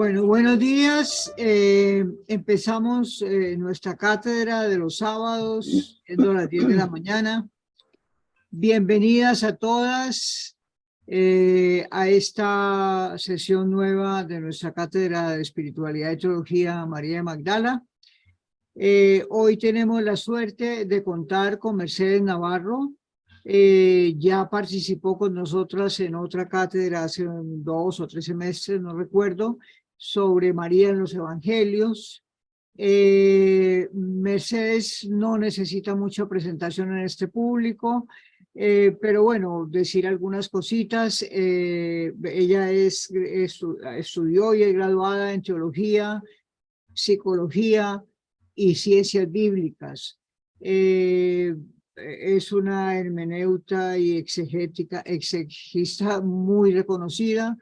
Bueno, buenos días. Empezamos nuestra cátedra de los sábados, siendo las 10 de la mañana. Bienvenidas a todas a esta sesión nueva de nuestra cátedra de Espiritualidad y Teología María de Magdala. Hoy tenemos la suerte de contar con Mercedes Navarro. Ya participó con nosotras en otra cátedra hace 2 o 3 semestres, no recuerdo, sobre María en los Evangelios. Mercedes no necesita mucha presentación en este público, pero bueno, decir algunas cositas. Ella estudió y es graduada en teología, psicología y ciencias bíblicas. Es una hermeneuta y exegista muy reconocida,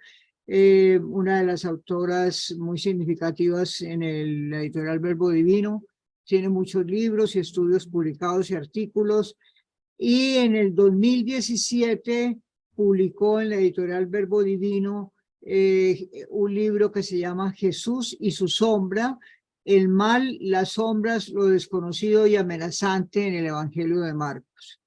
una de las autoras muy significativas en la editorial Verbo Divino. Tiene muchos libros y estudios publicados y artículos, y en el 2017 publicó en la editorial Verbo Divino un libro que se llama Jesús y su sombra: el mal, las sombras, lo desconocido y amenazante en el Evangelio de Marcos.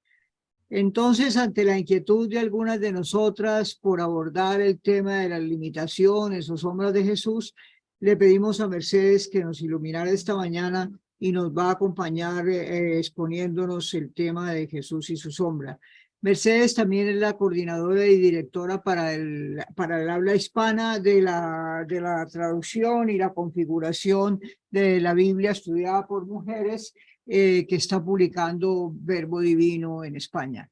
Entonces, ante la inquietud de algunas de nosotras por abordar el tema de las limitaciones o sombras de Jesús, le pedimos a Mercedes que nos iluminara esta mañana y nos va a acompañar exponiéndonos el tema de Jesús y su sombra. Mercedes también es la coordinadora y directora para el habla hispana de la traducción y la configuración de la Biblia estudiada por mujeres, que está publicando Verbo Divino en España.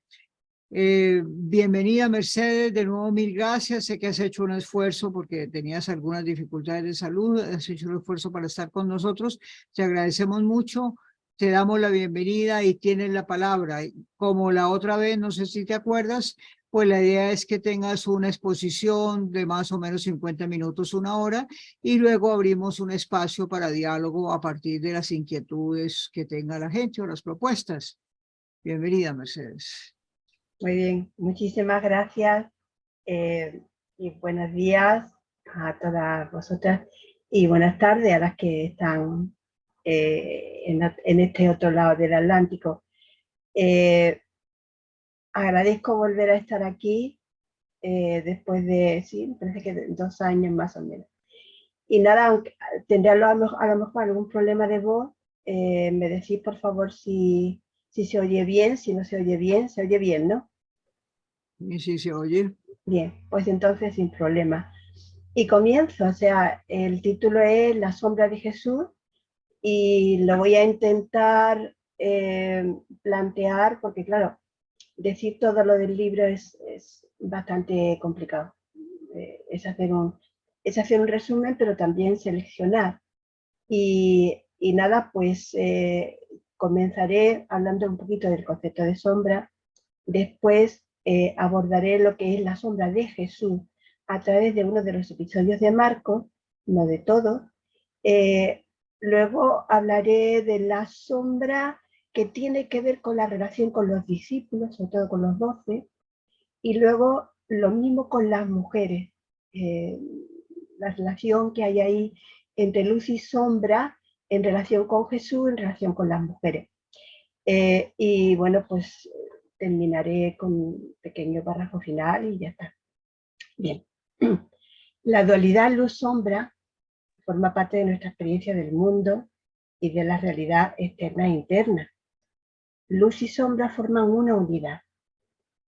Bienvenida, Mercedes, de nuevo mil gracias. Sé que has hecho un esfuerzo porque tenías algunas dificultades de salud, has hecho un esfuerzo para estar con nosotros, te agradecemos mucho, te damos la bienvenida y tienes la palabra. Como la otra vez, no sé si te acuerdas, pues la idea es que tengas una exposición de más o menos 50 minutos, 1 hora, y luego abrimos un espacio para diálogo a partir de las inquietudes que tenga la gente o las propuestas. Bienvenida, Mercedes. Muy bien, muchísimas gracias y buenos días a todas vosotras y buenas tardes a las que están en este otro lado del Atlántico. Agradezco volver a estar aquí después de, sí, parece que 2 años más o menos. Y nada, aunque tendré a lo mejor algún problema de voz, me decís por favor si se oye bien, si no se oye bien, ¿no? Y sí, se oye. Bien, pues entonces sin problema. Y comienzo, o sea, el título es La sombra de Jesús y lo voy a intentar plantear porque, claro, decir todo lo del libro es bastante complicado. Es hacer un resumen, pero también seleccionar. Y nada, pues comenzaré hablando un poquito del concepto de sombra. Después abordaré lo que es la sombra de Jesús a través de uno de los episodios de Marcos, no de todos. Luego hablaré de la sombra que tiene que ver con la relación con los discípulos, sobre todo con los 12, y luego lo mismo con las mujeres, la relación que hay ahí entre luz y sombra en relación con Jesús, en relación con las mujeres. Y bueno, pues terminaré con un pequeño párrafo final y ya está. Bien. La dualidad luz-sombra forma parte de nuestra experiencia del mundo y de la realidad externa e interna. Luz y sombra forman una unidad.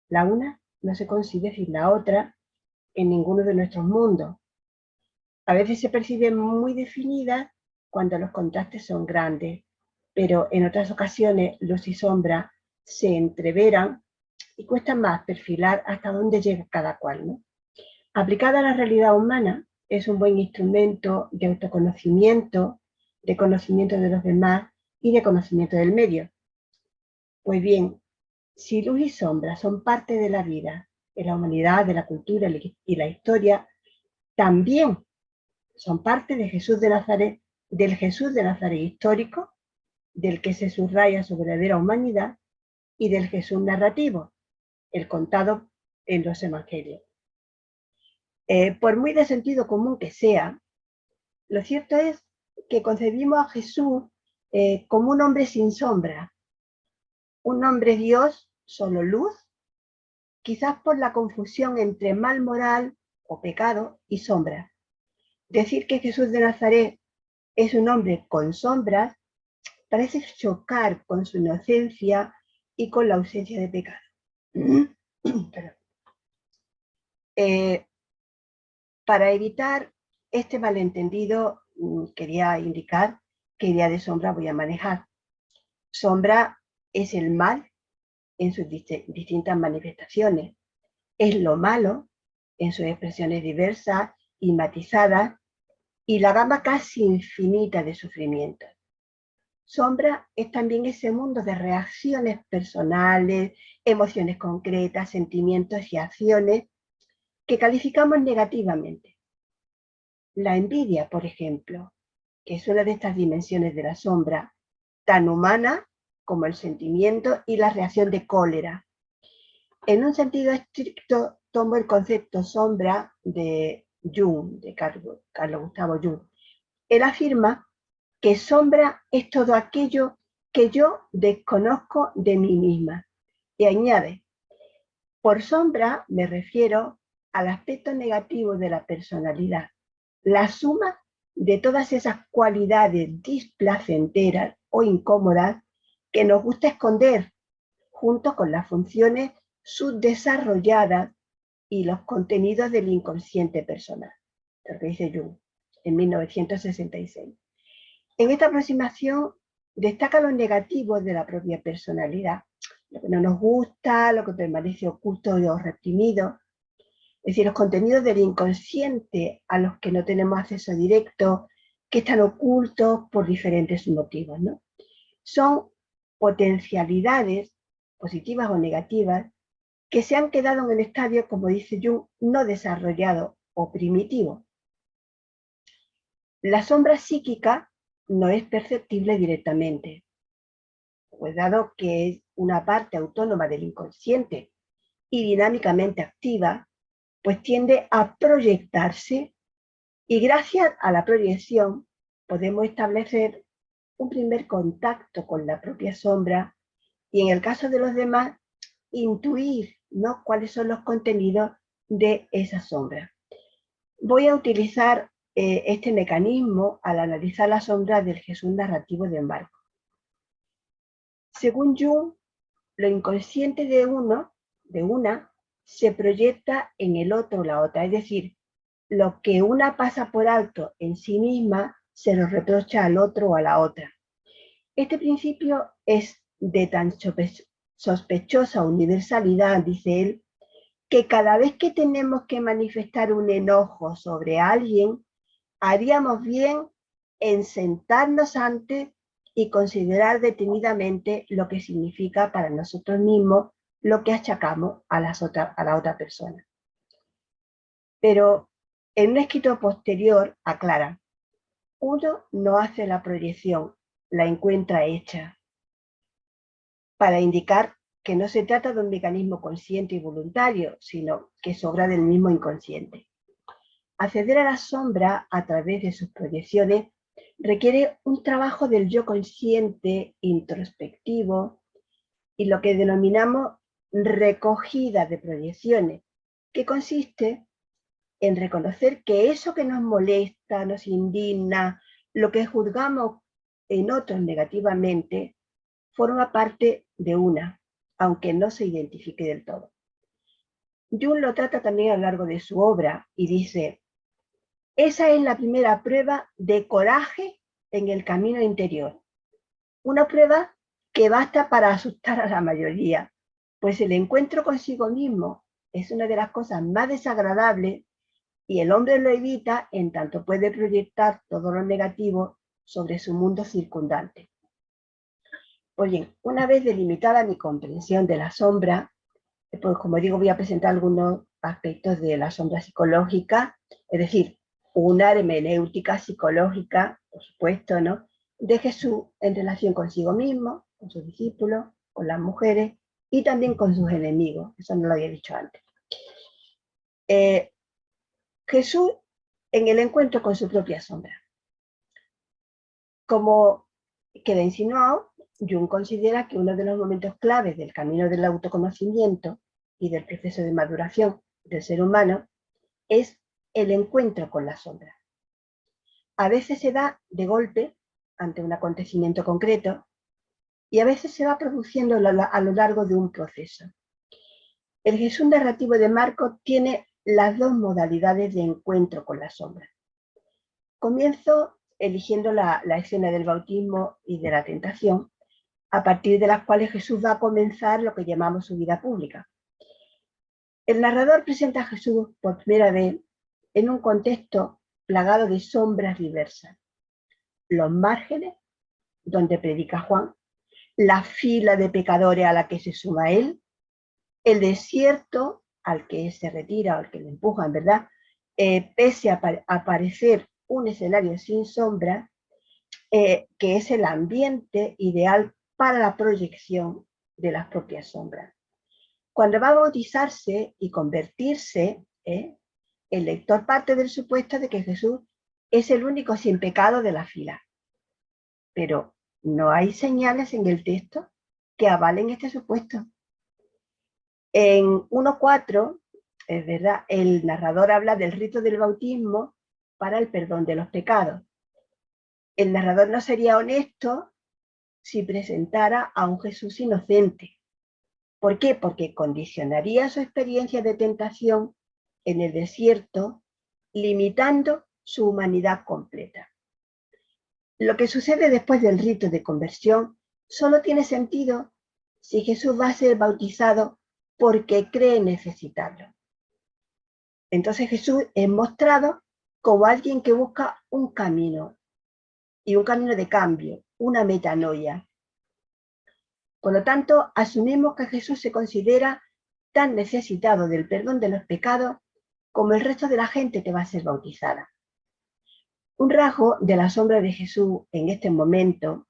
La una no se concibe sin la otra en ninguno de nuestros mundos. A veces se percibe muy definida cuando los contrastes son grandes, pero en otras ocasiones luz y sombra se entreveran y cuesta más perfilar hasta dónde llega cada cual, ¿no? Aplicada a la realidad humana, es un buen instrumento de autoconocimiento, de conocimiento de los demás y de conocimiento del medio. Pues bien, si luz y sombra son parte de la vida, de la humanidad, de la cultura y la historia, también son parte de Jesús de Nazaret, del Jesús de Nazaret histórico, del que se subraya su verdadera humanidad, y del Jesús narrativo, el contado en los evangelios. Por muy de sentido común que sea, Lo cierto es que concebimos a Jesús como un hombre sin sombra, un hombre Dios, solo luz, quizás por la confusión entre mal moral o pecado y sombra. Decir que Jesús de Nazaret es un hombre con sombras parece chocar con su inocencia y con la ausencia de pecado. Para evitar este malentendido, quería indicar qué idea de sombra voy a manejar. Sombra es el mal en sus distintas manifestaciones. Es lo malo en sus expresiones diversas y matizadas y la gama casi infinita de sufrimientos. Sombra es también ese mundo de reacciones personales, emociones concretas, sentimientos y acciones que calificamos negativamente. La envidia, por ejemplo, que es una de estas dimensiones de la sombra, tan humana como el sentimiento y la reacción de cólera. En un sentido estricto, tomo el concepto sombra de Jung, de Carlos Gustavo Jung. Él afirma que sombra es todo aquello que yo desconozco de mí misma. Y añade, por sombra me refiero al aspecto negativo de la personalidad, la suma de todas esas cualidades displacenteras o incómodas que nos gusta esconder, junto con las funciones subdesarrolladas y los contenidos del inconsciente personal, lo que dice Jung en 1966. En esta aproximación destaca los negativos de la propia personalidad, lo que no nos gusta, lo que permanece oculto o reprimido, es decir, los contenidos del inconsciente a los que no tenemos acceso directo, que están ocultos por diferentes motivos, ¿no? Son potencialidades, positivas o negativas, que se han quedado en el estadio, como dice Jung, no desarrollado o primitivo. La sombra psíquica no es perceptible directamente, pues dado que es una parte autónoma del inconsciente y dinámicamente activa, pues tiende a proyectarse y gracias a la proyección podemos establecer un primer contacto con la propia sombra y en el caso de los demás, intuir, ¿no?, cuáles son los contenidos de esa sombra. Voy a utilizar este mecanismo al analizar la sombra del Jesús narrativo de Marcos. Según Jung, lo inconsciente de una, se proyecta en el otro o la otra, es decir, lo que una pasa por alto en sí misma se lo reprocha al otro o a la otra. Este principio es de tan sospechosa universalidad, dice él, que cada vez que tenemos que manifestar un enojo sobre alguien, haríamos bien en sentarnos antes y considerar detenidamente lo que significa para nosotros mismos lo que achacamos a la otra persona. Pero en un escrito posterior aclara, uno no hace la proyección, la encuentra hecha, para indicar que no se trata de un mecanismo consciente y voluntario, sino que es obra del mismo inconsciente. Acceder a la sombra a través de sus proyecciones requiere un trabajo del yo consciente, introspectivo, y lo que denominamos recogida de proyecciones, que consiste en reconocer que eso que nos molesta, nos indigna, lo que juzgamos en otros negativamente, forma parte de una, aunque no se identifique del todo. Jung lo trata también a lo largo de su obra y dice, esa es la primera prueba de coraje en el camino interior. Una prueba que basta para asustar a la mayoría, pues el encuentro consigo mismo es una de las cosas más desagradables y el hombre lo evita en tanto puede proyectar todo lo negativo sobre su mundo circundante. Pues bien, una vez delimitada mi comprensión de la sombra, pues como digo, voy a presentar algunos aspectos de la sombra psicológica, es decir, una hermenéutica psicológica, por supuesto, ¿no?, de Jesús en relación consigo mismo, con sus discípulos, con las mujeres y también con sus enemigos. Eso no lo había dicho antes. Jesús en el encuentro con su propia sombra. Como queda insinuado, Jung considera que uno de los momentos claves del camino del autoconocimiento y del proceso de maduración del ser humano es el encuentro con la sombra. A veces se da de golpe ante un acontecimiento concreto y a veces se va produciendo a lo largo de un proceso. El Jesús narrativo de Marcos tiene las dos modalidades de encuentro con la sombra. Comienzo eligiendo la escena del bautismo y de la tentación, a partir de las cuales Jesús va a comenzar lo que llamamos su vida pública. El narrador presenta a Jesús por primera vez en un contexto plagado de sombras diversas. Los márgenes, donde predica Juan, la fila de pecadores a la que se suma él, el desierto al que se retira, al que le empujan, ¿verdad? Pese a parecer un escenario sin sombra, que es el ambiente ideal para la proyección de las propias sombras. Cuando va a bautizarse y convertirse, el lector parte del supuesto de que Jesús es el único sin pecado de la fila. Pero no hay señales en el texto que avalen este supuesto. En 1.4, es verdad, el narrador habla del rito del bautismo para el perdón de los pecados. El narrador no sería honesto si presentara a un Jesús inocente. ¿Por qué? Porque condicionaría su experiencia de tentación en el desierto, limitando su humanidad completa. Lo que sucede después del rito de conversión solo tiene sentido si Jesús va a ser bautizado porque cree necesitarlo. Entonces Jesús es mostrado como alguien que busca un camino, y un camino de cambio, una metanoia. Por lo tanto, asumimos que Jesús se considera tan necesitado del perdón de los pecados como el resto de la gente que va a ser bautizada. Un rasgo de la sombra de Jesús en este momento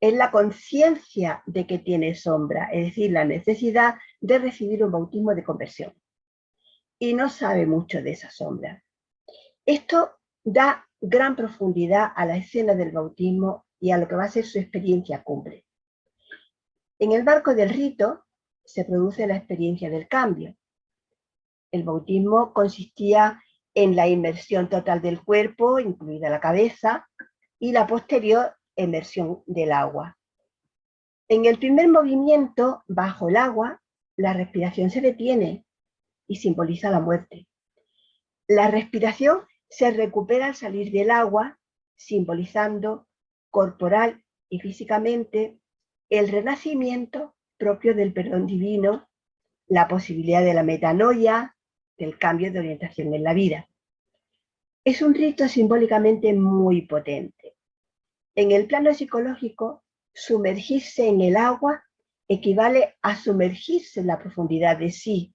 es la conciencia de que tiene sombra, es decir, la necesidad de recibir un bautismo de conversión. Y no sabe mucho de esa sombra. Esto da gran profundidad a la escena del bautismo y a lo que va a ser su experiencia cumbre. En el marco del rito se produce la experiencia del cambio. El bautismo consistía en la inmersión total del cuerpo, incluida la cabeza, y la posterior inmersión del agua. En el primer movimiento, bajo el agua, la respiración se detiene y simboliza la muerte. La respiración se recupera al salir del agua, simbolizando corporal y físicamente el renacimiento propio del perdón divino, la posibilidad de la metanoia, del cambio de orientación en la vida. Es un rito simbólicamente muy potente. En el plano psicológico, sumergirse en el agua equivale a sumergirse en la profundidad de sí,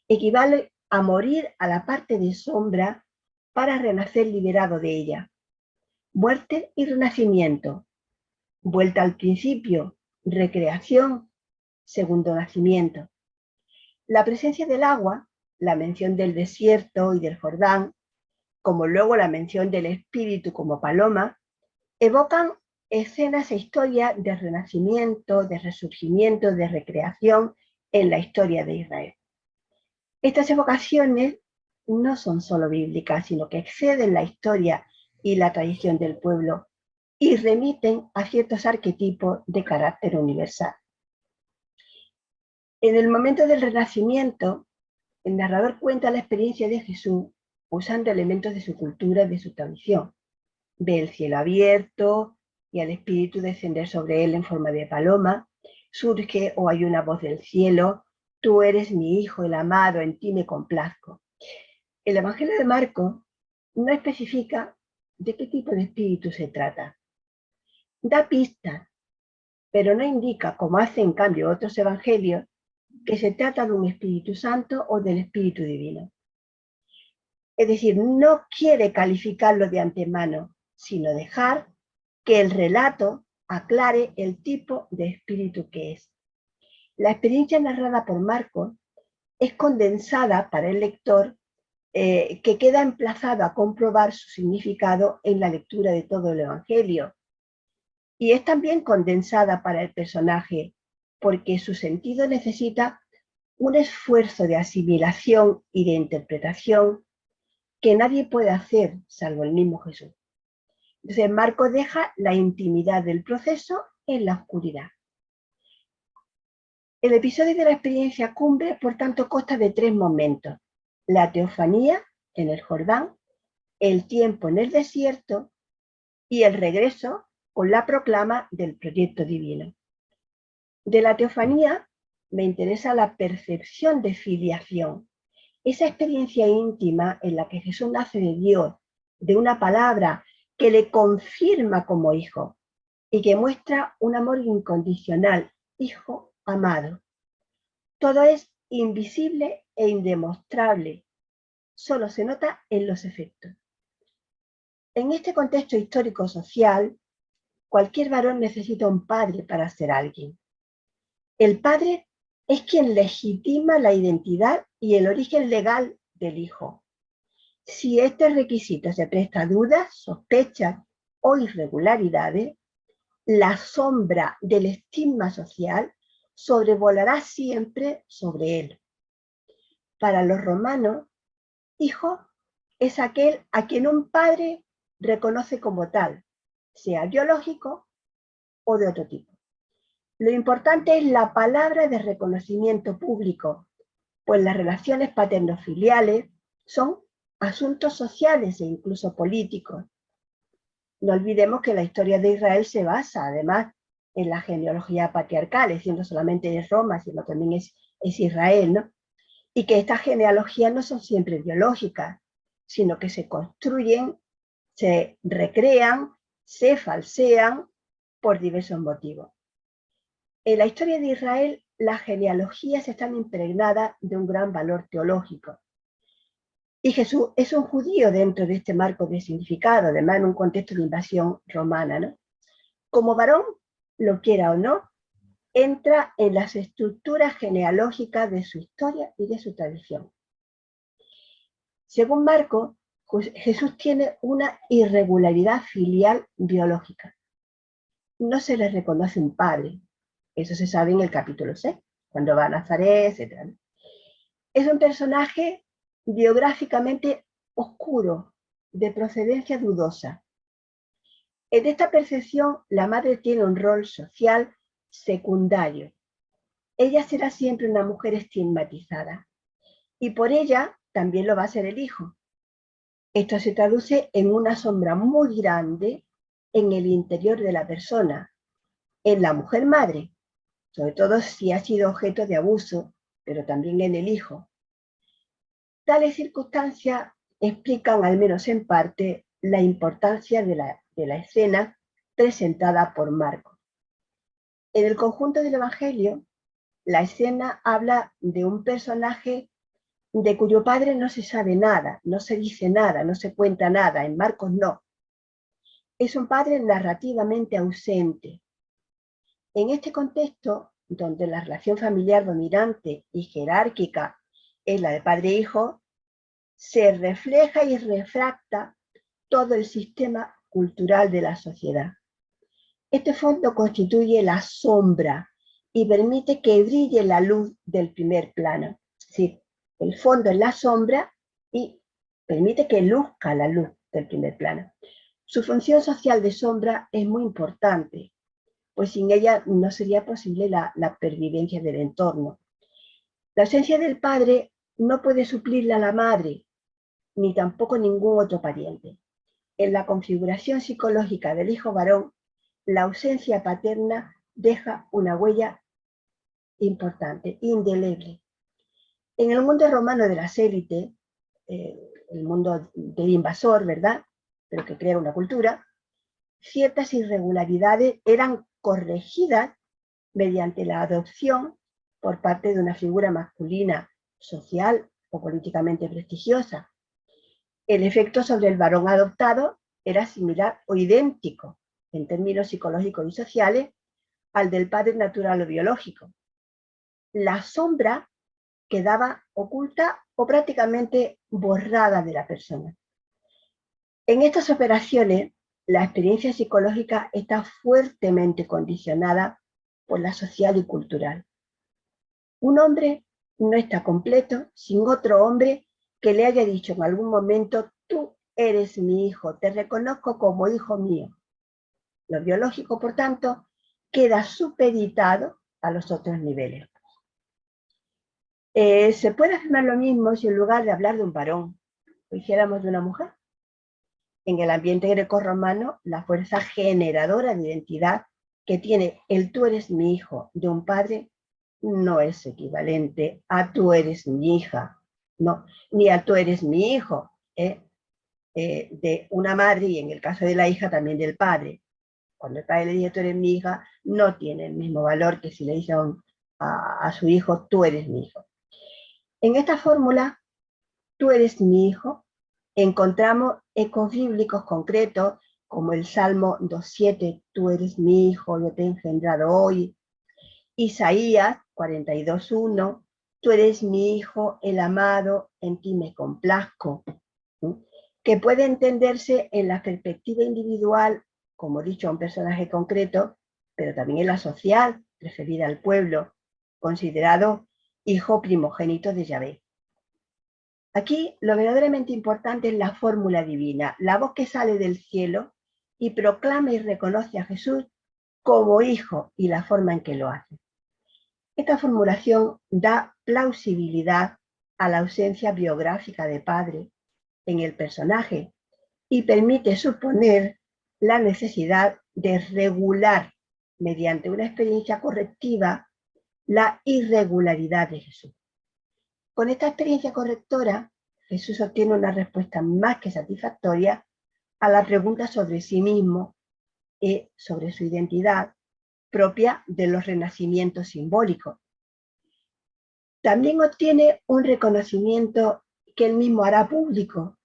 equivale a morir a la parte de sombra para renacer liberado de ella. Muerte y renacimiento. Vuelta al principio, recreación, segundo nacimiento. La presencia del agua, la mención del desierto y del Jordán, como luego la mención del espíritu como paloma, evocan escenas e historias de renacimiento, de resurgimiento, de recreación en la historia de Israel. Estas evocaciones no son solo bíblicas, sino que exceden la historia y la tradición del pueblo y remiten a ciertos arquetipos de carácter universal. En el momento del Renacimiento, el narrador cuenta la experiencia de Jesús usando elementos de su cultura y de su tradición. Ve el cielo abierto y al Espíritu descender sobre él en forma de paloma. Surge o hay una voz del cielo: tú eres mi Hijo, el amado, en ti me complazco. El Evangelio de Marcos no especifica de qué tipo de espíritu se trata. Da pistas, pero no indica, como hacen en cambio otros evangelios, que se trata de un Espíritu Santo o del Espíritu Divino. Es decir, no quiere calificarlo de antemano, sino dejar que el relato aclare el tipo de espíritu que es. La experiencia narrada por Marcos es condensada para el lector, que queda emplazado a comprobar su significado en la lectura de todo el Evangelio. y es también condensada para el personaje, porque su sentido necesita un esfuerzo de asimilación y de interpretación que nadie puede hacer, salvo el mismo Jesús. Entonces, Marcos deja la intimidad del proceso en la oscuridad. El episodio de la experiencia cumbre, por tanto, consta de 3 momentos: la teofanía en el Jordán, el tiempo en el desierto y el regreso con la proclama del proyecto divino. De la teofanía me interesa la percepción de filiación, esa experiencia íntima en la que Jesús nace de Dios, de una palabra que le confirma como hijo y que muestra un amor incondicional, hijo amado. Todo es invisible e indemostrable, solo se nota en los efectos. En este contexto histórico-social, cualquier varón necesita un padre para ser alguien. El padre es quien legitima la identidad y el origen legal del hijo. Si este requisito se presta a dudas, sospechas o irregularidades, la sombra del estigma social sobrevolará siempre sobre él. Para los romanos, hijo es aquel a quien un padre reconoce como tal, sea biológico o de otro tipo. Lo importante es la palabra de reconocimiento público, pues las relaciones paterno-filiales son asuntos sociales e incluso políticos. No olvidemos que la historia de Israel se basa, además, en la genealogía patriarcal, es decir, no solamente es Roma, sino también es Israel, ¿no? Y que estas genealogías no son siempre biológicas, sino que se construyen, se recrean, se falsean por diversos motivos. En la historia de Israel, las genealogías están impregnadas de un gran valor teológico. Y Jesús es un judío dentro de este marco de significado, además en un contexto de invasión romana, ¿no? Como varón, lo quiera o no, entra en las estructuras genealógicas de su historia y de su tradición. Según Marcos, Jesús tiene una irregularidad filial biológica. No se le reconoce un padre. Eso se sabe en el capítulo 6, cuando va a Nazaret, etc. Es un personaje biográficamente oscuro, de procedencia dudosa. En esta percepción, la madre tiene un rol social secundario. Ella será siempre una mujer estigmatizada, y por ella también lo va a ser el hijo. Esto se traduce en una sombra muy grande en el interior de la persona, en la mujer madre, sobre todo si ha sido objeto de abuso, pero también en el hijo. Tales circunstancias explican, al menos en parte, la importancia de la escena presentada por Marcos. En el conjunto del Evangelio, la escena habla de un personaje de cuyo padre no se sabe nada, no se dice nada, no se cuenta nada. En Marcos no. Es un padre narrativamente ausente. En este contexto, donde la relación familiar dominante y jerárquica es la de padre-hijo, se refleja y refracta todo el sistema cultural de la sociedad. Este fondo constituye la sombra y permite que brille la luz del primer plano. Es decir, el fondo es la sombra y permite que luzca la luz del primer plano. Su función social de sombra es muy importante, pues sin ella no sería posible la pervivencia del entorno. La ausencia del padre no puede suplirla a la madre, ni tampoco ningún otro pariente. En la configuración psicológica del hijo varón, la ausencia paterna deja una huella importante, indeleble. En el mundo romano de las élites, el mundo del invasor, ¿verdad?, pero que crea una cultura, ciertas irregularidades eran corregidas mediante la adopción por parte de una figura masculina social o políticamente prestigiosa. El efecto sobre el varón adoptado era similar o idéntico en términos psicológicos y sociales al del padre natural o biológico. La sombra quedaba oculta o prácticamente borrada de la persona. En estas operaciones, la experiencia psicológica está fuertemente condicionada por la social y cultural. Un hombre no está completo sin otro hombre que le haya dicho en algún momento: tú eres mi hijo, te reconozco como hijo mío. Lo biológico, por tanto, queda supeditado a los otros niveles. Se puede afirmar lo mismo si en lugar de hablar de un varón, lo hiciéramos de una mujer. En el ambiente grecorromano, la fuerza generadora de identidad que tiene el tú eres mi hijo de un padre no es equivalente a tú eres mi hija, no, ni a tú eres mi hijo, de una madre, y en el caso de la hija también del padre. Cuando el padre le dice tú eres mi hija, no tiene el mismo valor que si le dice a su hijo tú eres mi hijo. En esta fórmula, tú eres mi hijo, encontramos ecos bíblicos concretos como el Salmo 2.7, tú eres mi hijo, yo te he engendrado hoy. Isaías 42.1, tú eres mi hijo, el amado, en ti me complazco. Que puede entenderse en la perspectiva individual, como dicho, a un personaje concreto, pero también en la social, referida al pueblo, considerado hijo primogénito de Yahvé. Aquí lo verdaderamente importante es la fórmula divina, la voz que sale del cielo y proclama y reconoce a Jesús como hijo y la forma en que lo hace. Esta formulación da plausibilidad a la ausencia biográfica de padre en el personaje y permite suponer la necesidad de regular mediante una experiencia correctiva la irregularidad de Jesús. Con esta experiencia correctora, Jesús obtiene una respuesta más que satisfactoria a la pregunta sobre sí mismo y sobre su identidad propia de los renacimientos simbólicos. También obtiene un reconocimiento que él mismo hará público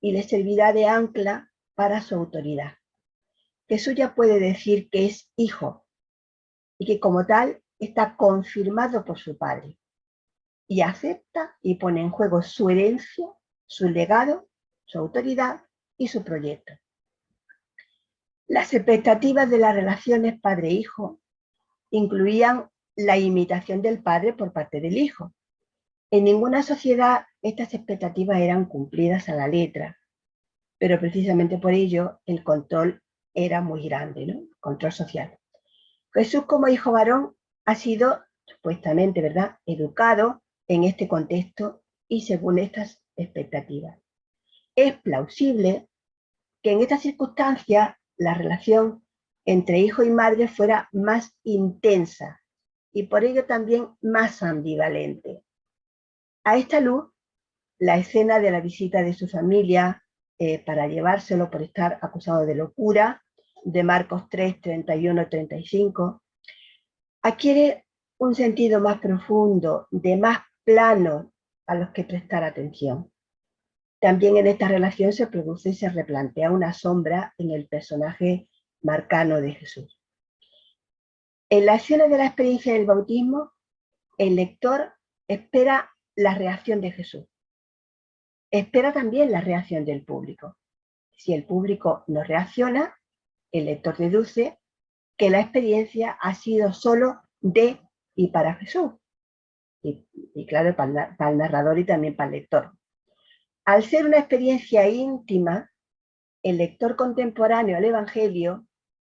y le servirá de ancla para su autoridad. Jesús ya puede decir que es hijo y que como tal está confirmado por su Padre, y acepta y pone en juego su herencia, su legado, su autoridad y su proyecto. Las expectativas de las relaciones padre-hijo incluían la imitación del padre por parte del hijo. En ninguna sociedad estas expectativas eran cumplidas a la letra, pero precisamente por ello el control era muy grande, ¿no? Control social. Jesús, como hijo varón, ha sido supuestamente, ¿verdad?, educado en este contexto y según estas expectativas. Es plausible que en estas circunstancias la relación entre hijo y madre fuera más intensa y por ello también más ambivalente. A esta luz, la escena de la visita de su familia para llevárselo por estar acusado de locura, de Marcos 3, 31, 35, adquiere un sentido más profundo, de más plano a los que prestar atención. También en esta relación se produce y se replantea una sombra en el personaje marcano de Jesús. En la escena de la experiencia del bautismo, el lector espera la reacción de Jesús. Espera también la reacción del público. Si el público no reacciona, el lector deduce que la experiencia ha sido solo de y para Jesús. Y claro, para el narrador y también para el lector. Al ser una experiencia íntima, el lector contemporáneo al Evangelio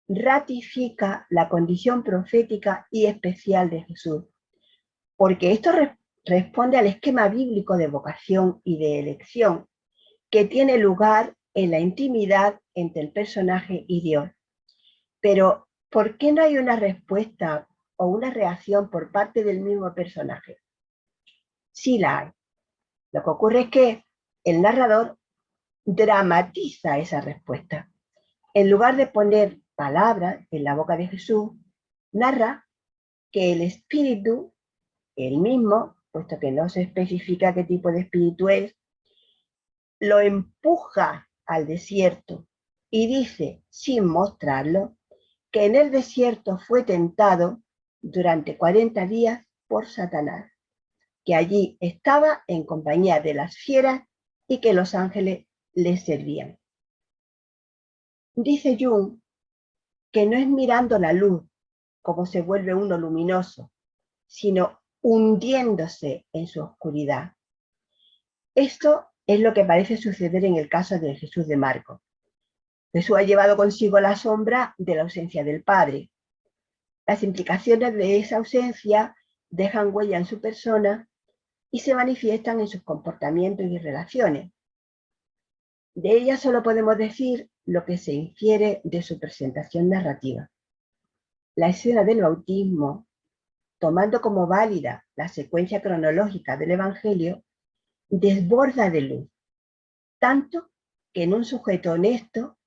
ratifica la condición profética y especial de Jesús, porque esto responde al esquema bíblico de vocación y de elección que tiene lugar en la intimidad entre el personaje y Dios. Pero, ¿por qué no hay una respuesta o una reacción por parte del mismo personaje? Sí la hay. Lo que ocurre es que el narrador dramatiza esa respuesta. En lugar de poner palabras en la boca de Jesús, narra que el espíritu, el mismo, puesto que no se especifica qué tipo de espíritu es, lo empuja al desierto y dice, sin mostrarlo, que en el desierto fue tentado durante 40 días por Satanás, que allí estaba en compañía de las fieras y que los ángeles le servían. Dice Jung que no es mirando la luz como se vuelve uno luminoso, sino hundiéndose en su oscuridad. Esto es lo que parece suceder en el caso de Jesús de Marcos. Jesús ha llevado consigo la sombra de la ausencia del Padre. Las implicaciones de esa ausencia dejan huella en su persona y se manifiestan en sus comportamientos y relaciones. De ella solo podemos decir lo que se infiere de su presentación narrativa. La escena del bautismo, tomando como válida la secuencia cronológica del Evangelio, desborda de luz, tanto que en un sujeto honesto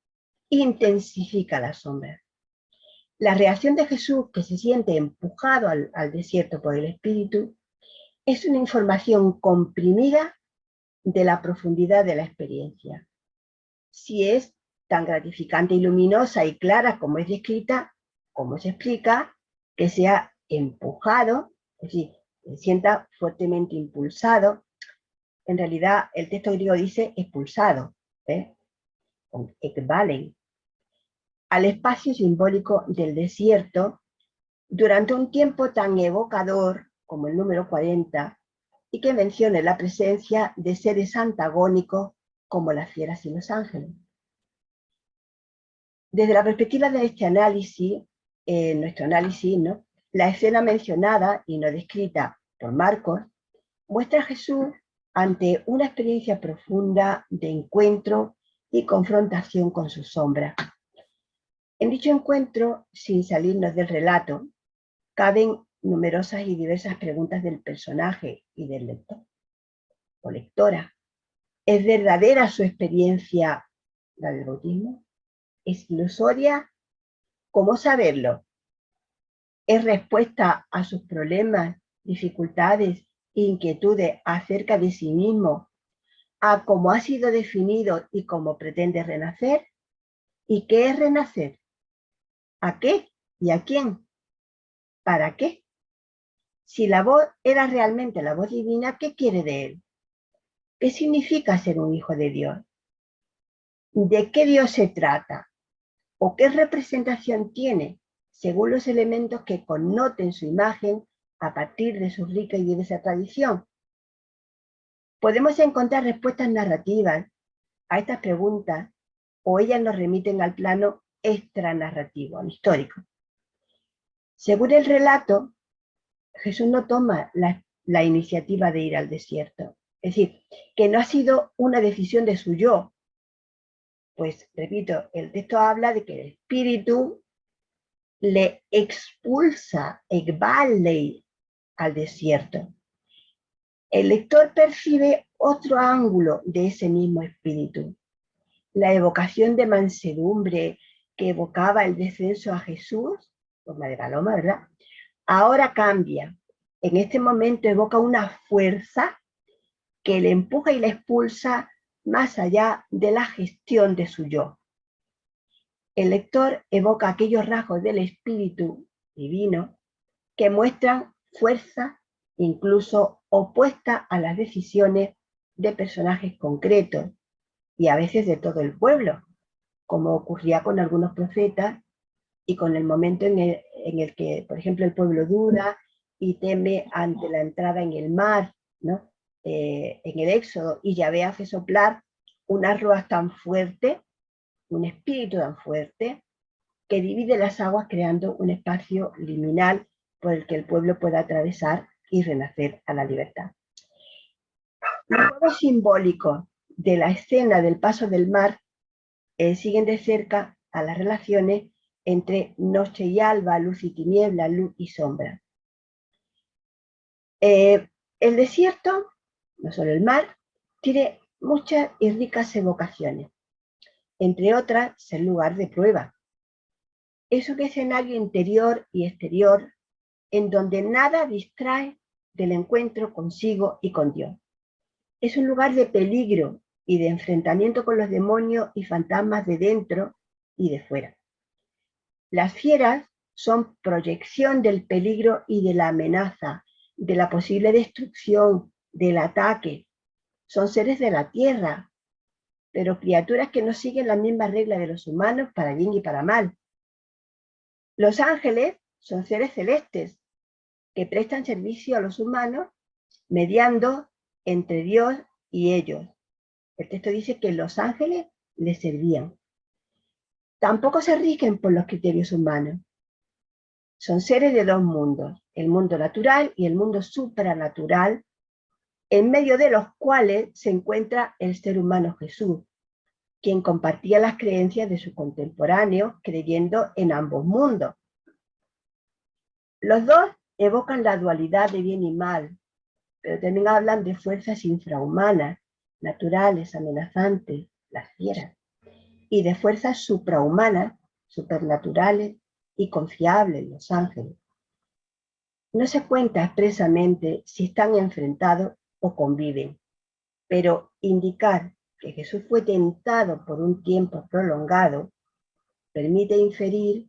intensifica la sombra. La reacción de Jesús, que se siente empujado al desierto por el Espíritu, es una información comprimida de la profundidad de la experiencia. Si es tan gratificante y luminosa y clara como es descrita, como se explica, que sea empujado, es decir, se sienta fuertemente impulsado. En realidad, el texto griego dice expulsado, con ekbalen, al espacio simbólico del desierto durante un tiempo tan evocador como el número 40 y que mencione la presencia de seres antagónicos como las fieras y los ángeles. Desde la perspectiva de este análisis, nuestro análisis, ¿no?, la escena mencionada y no descrita por Marcos muestra a Jesús ante una experiencia profunda de encuentro y confrontación con su sombra. En dicho encuentro, sin salirnos del relato, caben numerosas y diversas preguntas del personaje y del lector o lectora. ¿Es verdadera su experiencia, la del bautismo? ¿Es ilusoria? ¿Cómo saberlo? ¿Es respuesta a sus problemas, dificultades e inquietudes acerca de sí mismo, a cómo ha sido definido y cómo pretende renacer? ¿Y qué es renacer? ¿A qué y a quién? ¿Para qué? Si la voz era realmente la voz divina, ¿qué quiere de él? ¿Qué significa ser un hijo de Dios? ¿De qué Dios se trata? ¿O qué representación tiene, según los elementos que connoten su imagen a partir de su rica y diversa tradición? Podemos encontrar respuestas narrativas a estas preguntas, o ellas nos remiten al plano extranarrativo, al histórico. Según el relato, Jesús no toma la iniciativa de ir al desierto. Es decir, que no ha sido una decisión de su yo. Pues, repito, el texto habla de que el Espíritu le expulsa, ekbalei, al desierto. El lector percibe otro ángulo de ese mismo Espíritu. La evocación de mansedumbre que evocaba el descenso a Jesús, forma de paloma, ¿verdad?, ahora cambia. En este momento evoca una fuerza que le empuja y le expulsa más allá de la gestión de su yo. El lector evoca aquellos rasgos del espíritu divino que muestran fuerza incluso opuesta a las decisiones de personajes concretos y a veces de todo el pueblo, como ocurría con algunos profetas y con el momento en el que, por ejemplo, el pueblo duda y teme ante la entrada en el mar, ¿no?, en el Éxodo, y Yahvé hace soplar unas ruas tan fuertes, un espíritu tan fuerte, que divide las aguas creando un espacio liminal por el que el pueblo pueda atravesar y renacer a la libertad. Los juegos simbólicos de la escena del paso del mar siguen de cerca a las relaciones entre noche y alba, luz y tiniebla, luz y sombra. El desierto, no solo el mar, tiene muchas y ricas evocaciones. Entre otras, es el lugar de prueba. Es un escenario interior y exterior en donde nada distrae del encuentro consigo y con Dios. Es un lugar de peligro y de enfrentamiento con los demonios y fantasmas de dentro y de fuera. Las fieras son proyección del peligro y de la amenaza, de la posible destrucción, del ataque. Son seres de la tierra, pero criaturas que no siguen las mismas reglas de los humanos para bien y para mal. Los ángeles son seres celestes que prestan servicio a los humanos mediando entre Dios y ellos. El texto dice que los ángeles les servían. Tampoco se rigen por los criterios humanos. Son seres de dos mundos, el mundo natural y el mundo supranatural, en medio de los cuales se encuentra el ser humano Jesús, quien compartía las creencias de sus contemporáneos, creyendo en ambos mundos. Los dos evocan la dualidad de bien y mal, pero también hablan de fuerzas infrahumanas, naturales, amenazantes, las fieras, y de fuerzas suprahumanas, supernaturales y confiables, los ángeles. No se cuenta expresamente si están enfrentados o conviven, pero indicar que Jesús fue tentado por un tiempo prolongado permite inferir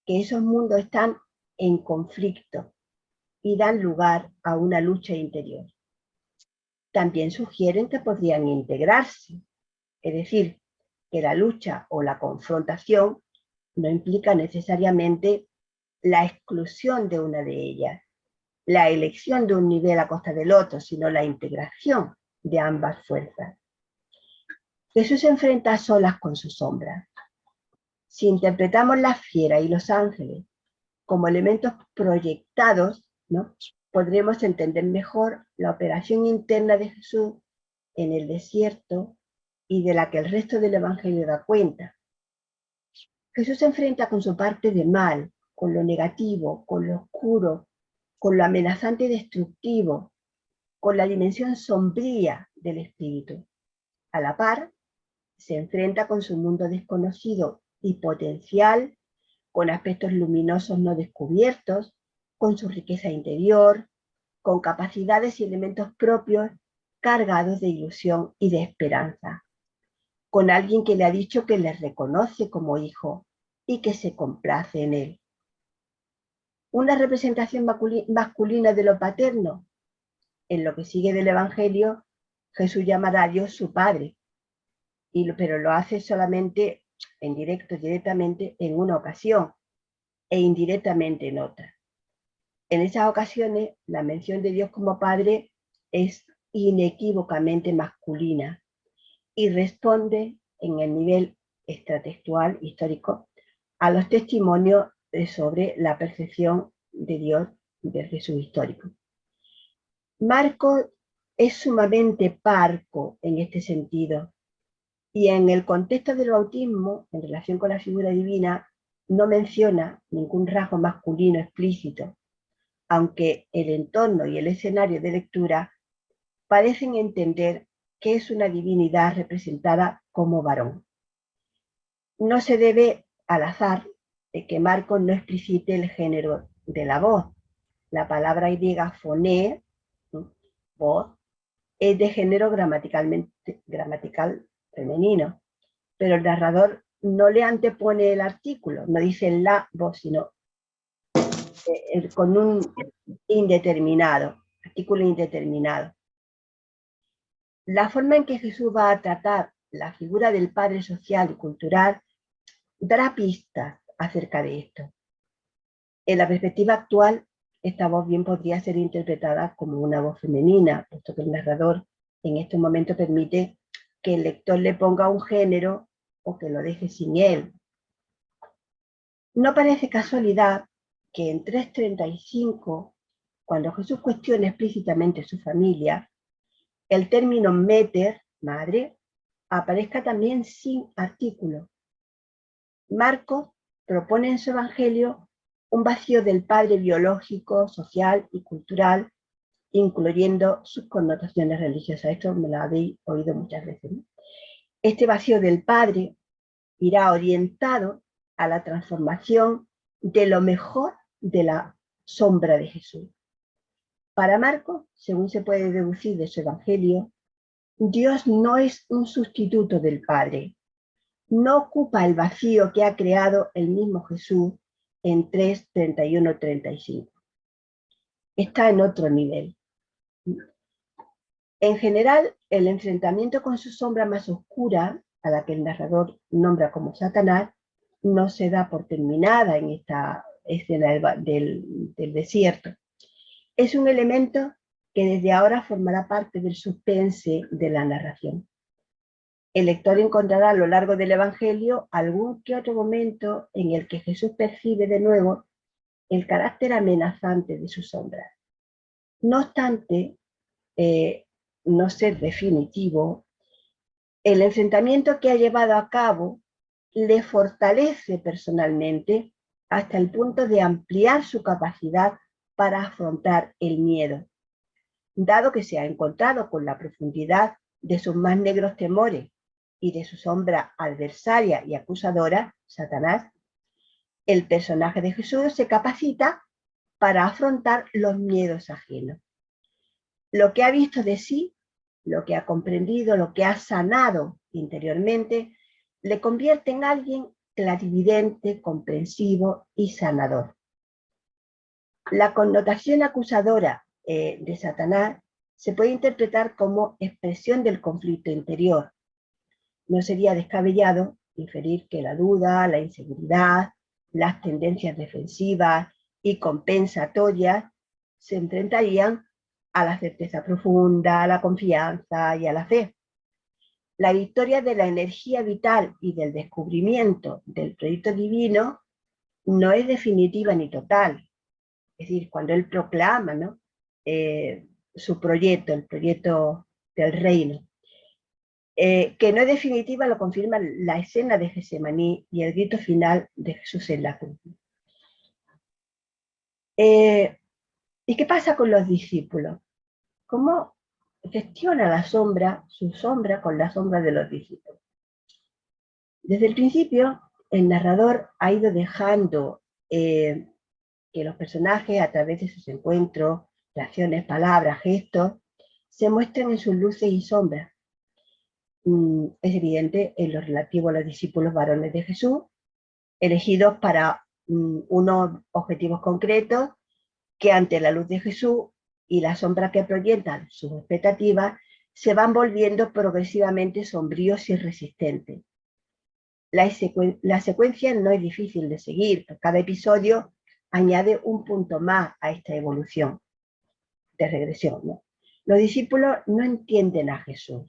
que esos mundos están en conflicto y dan lugar a una lucha interior. También sugieren que podrían integrarse, es decir, que la lucha o la confrontación no implica necesariamente la exclusión de una de ellas, la elección de un nivel a costa del otro, sino la integración de ambas fuerzas. Jesús se enfrenta a solas con su sombra. Si interpretamos la fiera y los ángeles como elementos proyectados, ¿no?, podremos entender mejor la operación interna de Jesús en el desierto y de la que el resto del Evangelio da cuenta. Jesús se enfrenta con su parte de mal, con lo negativo, con lo oscuro, con lo amenazante y destructivo, con la dimensión sombría del espíritu. A la par, se enfrenta con su mundo desconocido y potencial, con aspectos luminosos no descubiertos, con su riqueza interior, con capacidades y elementos propios cargados de ilusión y de esperanza, con alguien que le ha dicho que le reconoce como hijo y que se complace en él. Una representación masculina de lo paterno. En lo que sigue del Evangelio, Jesús llamará a Dios su Padre, pero lo hace solamente en directo, directamente en una ocasión e indirectamente en otra. En esas ocasiones, la mención de Dios como Padre es inequívocamente masculina y responde en el nivel extratextual histórico a los testimonios sobre la percepción de Dios del Jesús histórico. Marcos es sumamente parco en este sentido, y en el contexto del bautismo, en relación con la figura divina, no menciona ningún rasgo masculino explícito, aunque el entorno y el escenario de lectura parecen entender que es una divinidad representada como varón. No se debe al azar de que Marcos no explicite el género de la voz. La palabra griega phone, voz, es de género gramatical femenino, pero el narrador no le antepone el artículo, no dice la voz, sino con un indeterminado, artículo indeterminado. La forma en que Jesús va a tratar la figura del padre social y cultural dará pistas acerca de esto. En la perspectiva actual, esta voz bien podría ser interpretada como una voz femenina, puesto que el narrador en este momento permite que el lector le ponga un género o que lo deje sin él. No parece casualidad que en 3:35, cuando Jesús cuestiona explícitamente su familia, el término meter, madre, aparezca también sin artículo. Marcos propone en su evangelio un vacío del padre biológico, social y cultural, incluyendo sus connotaciones religiosas. Esto me lo habéis oído muchas veces, ¿no? Este vacío del padre irá orientado a la transformación de lo mejor de la sombra de Jesús. Para Marcos, según se puede deducir de su evangelio, Dios no es un sustituto del Padre, no ocupa el vacío que ha creado el mismo Jesús en 3:31-35. Está en otro nivel. En general, el enfrentamiento con su sombra más oscura, a la que el narrador nombra como Satanás, no se da por terminada en esta escena del desierto. Es un elemento que desde ahora formará parte del suspense de la narración. El lector encontrará a lo largo del Evangelio algún que otro momento en el que Jesús percibe de nuevo el carácter amenazante de su sombra. No obstante, no ser definitivo, el enfrentamiento que ha llevado a cabo le fortalece personalmente hasta el punto de ampliar su capacidad para afrontar el miedo, dado que se ha encontrado con la profundidad de sus más negros temores y de su sombra adversaria y acusadora, Satanás. El personaje de Jesús se capacita para afrontar los miedos ajenos. Lo que ha visto de sí, lo que ha comprendido, lo que ha sanado interiormente, le convierte en alguien clarividente, comprensivo y sanador. La connotación acusadora de Satanás se puede interpretar como expresión del conflicto interior. No sería descabellado inferir que la duda, la inseguridad, las tendencias defensivas y compensatorias se enfrentarían a la certeza profunda, a la confianza y a la fe. La victoria de la energía vital y del descubrimiento del proyecto divino no es definitiva ni total. Es decir, cuando él proclama, ¿no? Su proyecto, el proyecto del reino, que no es definitiva, lo confirma la escena de Getsemaní y el grito final de Jesús en la cruz. ¿Y qué pasa con los discípulos? ¿Cómo gestiona la sombra, su sombra, con la sombra de los discípulos? Desde el principio, el narrador ha ido dejando que los personajes, a través de sus encuentros, reacciones, palabras, gestos, se muestren en sus luces y sombras. Es evidente en lo relativo a los discípulos varones de Jesús, elegidos para unos objetivos concretos que ante la luz de Jesús y la sombra que proyectan sus expectativas, se van volviendo progresivamente sombríos y resistentes. La secuencia no es difícil de seguir, cada episodio añade un punto más a esta evolución de regresión, ¿no? Los discípulos no entienden a Jesús,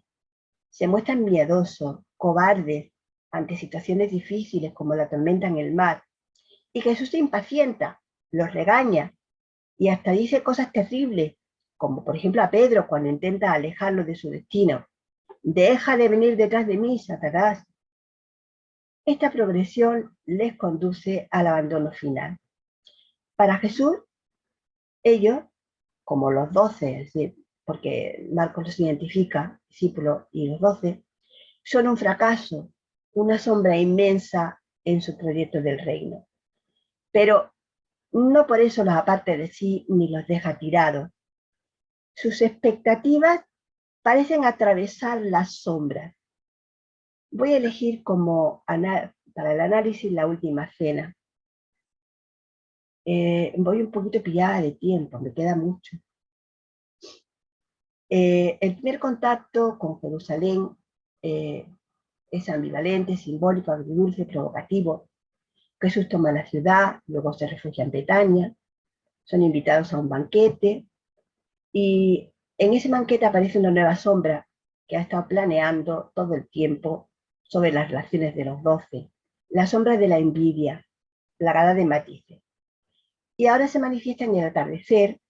se muestran miedosos, cobardes ante situaciones difíciles como la tormenta en el mar, y Jesús se impacienta, los regaña y hasta dice cosas terribles, como por ejemplo a Pedro cuando intenta alejarlo de su destino. Deja de venir detrás de mí, Satanás. Esta progresión les conduce al abandono final. Para Jesús, ellos, como los 12, es decir, porque Marcos los identifica, discípulos y los 12, son un fracaso, una sombra inmensa en su proyecto del reino. Pero no por eso los aparta de sí ni los deja tirados. Sus expectativas parecen atravesar las sombras. Voy a elegir para el análisis la última cena. Voy un poquito pillada de tiempo, me queda mucho. El primer contacto con Jerusalén es ambivalente, simbólico, agridulce, provocativo. Jesús toma la ciudad, luego se refugia en Betania, son invitados a un banquete y en ese banquete aparece una nueva sombra que ha estado planeando todo el tiempo sobre las relaciones de los 12, la sombra de la envidia, plagada de matices. Y ahora se manifiesta en el atardecer,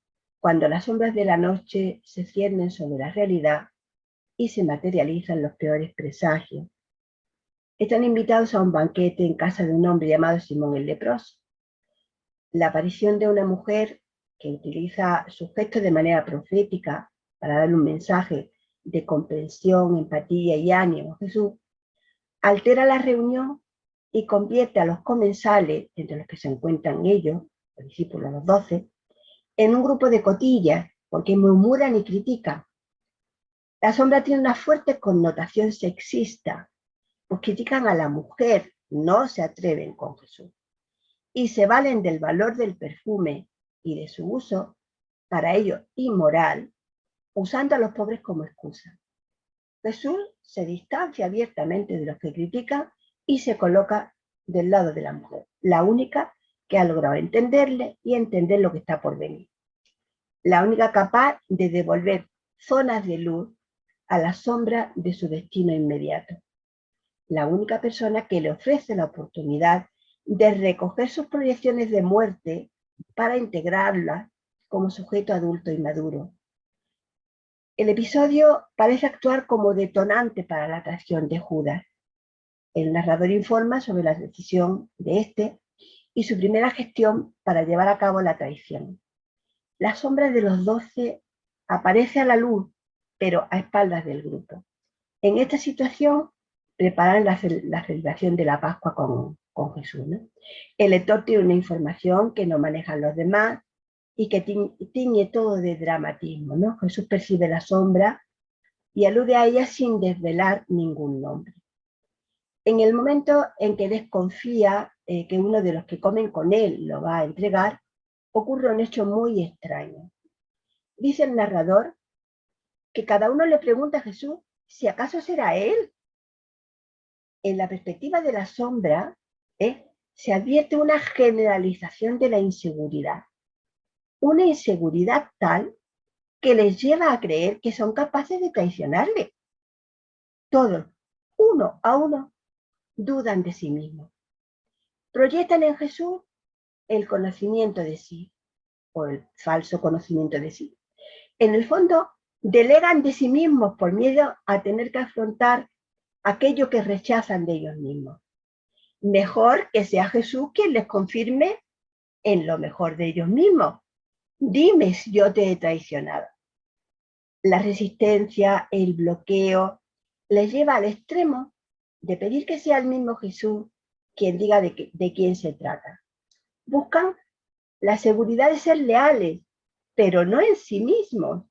cuando las sombras de la noche se ciernen sobre la realidad y se materializan los peores presagios. Están invitados a un banquete en casa de un hombre llamado Simón el leproso. La aparición de una mujer que utiliza sus gestos de manera profética para darle un mensaje de comprensión, empatía y ánimo a Jesús, altera la reunión y convierte a los comensales, entre los que se encuentran ellos, los discípulos, los 12, en un grupo de cotillas, porque murmuran y critican. La sombra tiene una fuerte connotación sexista, pues critican a la mujer, no se atreven con Jesús, y se valen del valor del perfume y de su uso, para ello inmoral, usando a los pobres como excusa. Jesús se distancia abiertamente de los que critican y se coloca del lado de la mujer, la única que ha logrado entenderle y entender lo que está por venir. La única capaz de devolver zonas de luz a la sombra de su destino inmediato. La única persona que le ofrece la oportunidad de recoger sus proyecciones de muerte para integrarlas como sujeto adulto y maduro. El episodio parece actuar como detonante para la atracción de Judas. El narrador informa sobre la decisión de este y su primera gestión para llevar a cabo la traición. La sombra de los 12 aparece a la luz, pero a espaldas del grupo. En esta situación preparan la celebración de la Pascua con Jesús, ¿no? El lector tiene una información que no manejan los demás y que tiñe todo de dramatismo, ¿no? Jesús percibe la sombra y alude a ella sin desvelar ningún nombre. En el momento en que desconfía que uno de los que comen con él lo va a entregar, ocurre un hecho muy extraño. Dice el narrador que cada uno le pregunta a Jesús si acaso será él. En la perspectiva de la sombra, se advierte una generalización de la inseguridad. Una inseguridad tal que les lleva a creer que son capaces de traicionarle. Todos, uno a uno, dudan de sí mismos. Proyectan en Jesús el conocimiento de sí, o el falso conocimiento de sí. En el fondo, delegan de sí mismos por miedo a tener que afrontar aquello que rechazan de ellos mismos. Mejor que sea Jesús quien les confirme en lo mejor de ellos mismos. Dime si yo te he traicionado. La resistencia, el bloqueo, les lleva al extremo de pedir que sea el mismo Jesús quien diga de quién se trata. Buscan la seguridad de ser leales, pero no en sí mismos,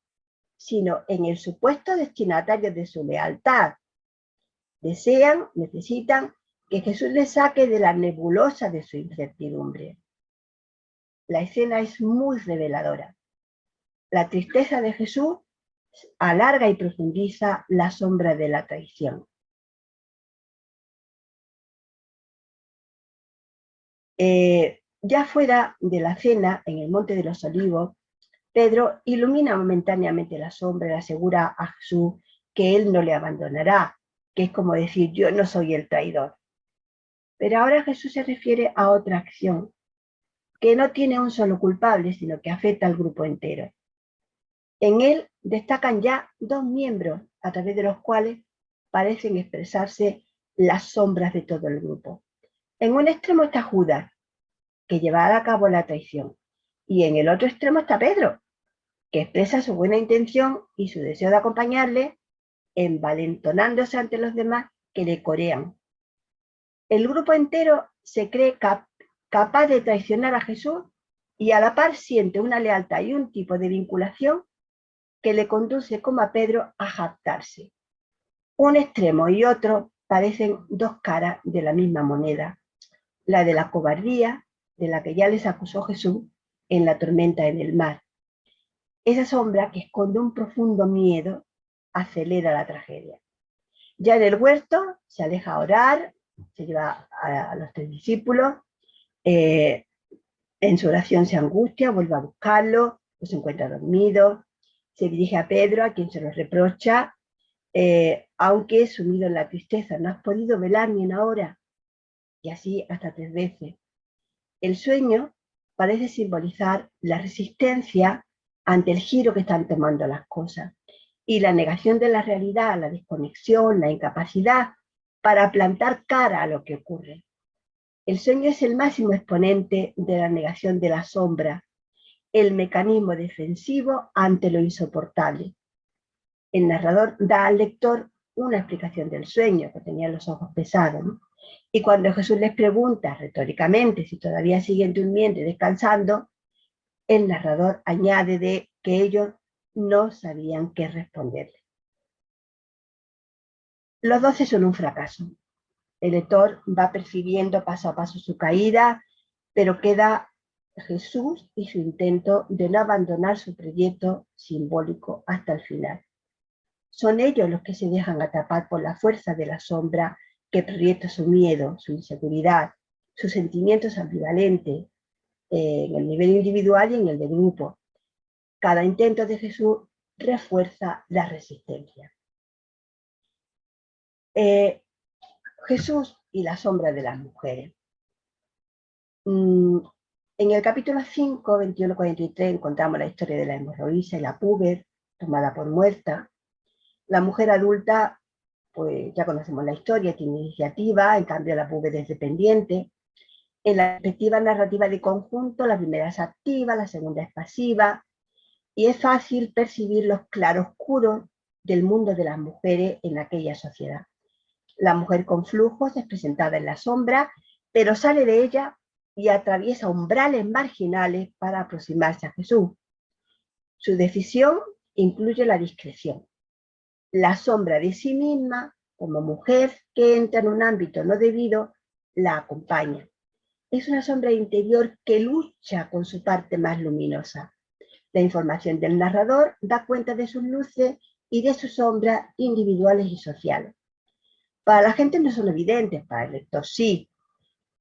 sino en el supuesto destinatario de su lealtad. Desean, necesitan que Jesús les saque de la nebulosa de su incertidumbre. La escena es muy reveladora. La tristeza de Jesús alarga y profundiza la sombra de la traición. Ya fuera de la cena, en el Monte de los Olivos, Pedro ilumina momentáneamente la sombra y asegura a Jesús que él no le abandonará, que es como decir, yo no soy el traidor. Pero ahora Jesús se refiere a otra acción, que no tiene un solo culpable, sino que afecta al grupo entero. En él destacan ya dos miembros, a través de los cuales parecen expresarse las sombras de todo el grupo. En un extremo está Judas, que llevará a cabo la traición, y en el otro extremo está Pedro, que expresa su buena intención y su deseo de acompañarle, envalentonándose ante los demás que le corean. El grupo entero se cree capaz de traicionar a Jesús y a la par siente una lealtad y un tipo de vinculación que le conduce como a Pedro a jactarse. Un extremo y otro parecen dos caras de la misma moneda, la de la cobardía, de la que ya les acusó Jesús en la tormenta en el mar. Esa sombra que esconde un profundo miedo acelera la tragedia. Ya en el huerto se aleja a orar, se lleva a los 3 discípulos, en su oración se angustia, vuelve a buscarlo, los encuentra dormidos, se dirige a Pedro, a quien se los reprocha, aunque sumido en la tristeza, no has podido velar ni una hora, y así hasta 3 veces. El sueño parece simbolizar la resistencia ante el giro que están tomando las cosas y la negación de la realidad, la desconexión, la incapacidad para plantar cara a lo que ocurre. El sueño es el máximo exponente de la negación de la sombra, el mecanismo defensivo ante lo insoportable. El narrador da al lector una explicación del sueño, que tenía los ojos pesados, ¿no? Y cuando Jesús les pregunta retóricamente si todavía siguen durmiendo y descansando, el narrador añade de que ellos no sabían qué responderle. Los 12 son un fracaso. El lector va percibiendo paso a paso su caída, pero queda Jesús y su intento de no abandonar su proyecto simbólico hasta el final. Son ellos los que se dejan atrapar por la fuerza de la sombra que proyecta su miedo, su inseguridad, sus sentimientos ambivalentes en el nivel individual y en el de grupo. Cada intento de Jesús refuerza la resistencia. Jesús y la sombra de las mujeres. En el capítulo 5, 21-43, encontramos la historia de la hemorroísa y la puber, tomada por muerta. La mujer adulta, pues ya conocemos la historia, tiene iniciativa, en cambio la puber es dependiente. En la perspectiva narrativa de conjunto, la primera es activa, la segunda es pasiva, y es fácil percibir los claroscuros del mundo de las mujeres en aquella sociedad. La mujer con flujos es presentada en la sombra, pero sale de ella y atraviesa umbrales marginales para aproximarse a Jesús. Su decisión incluye la discreción. La sombra de sí misma, como mujer que entra en un ámbito no debido, la acompaña. Es una sombra interior que lucha con su parte más luminosa. La información del narrador da cuenta de sus luces y de sus sombras individuales y sociales. Para la gente no son evidentes, para el lector sí.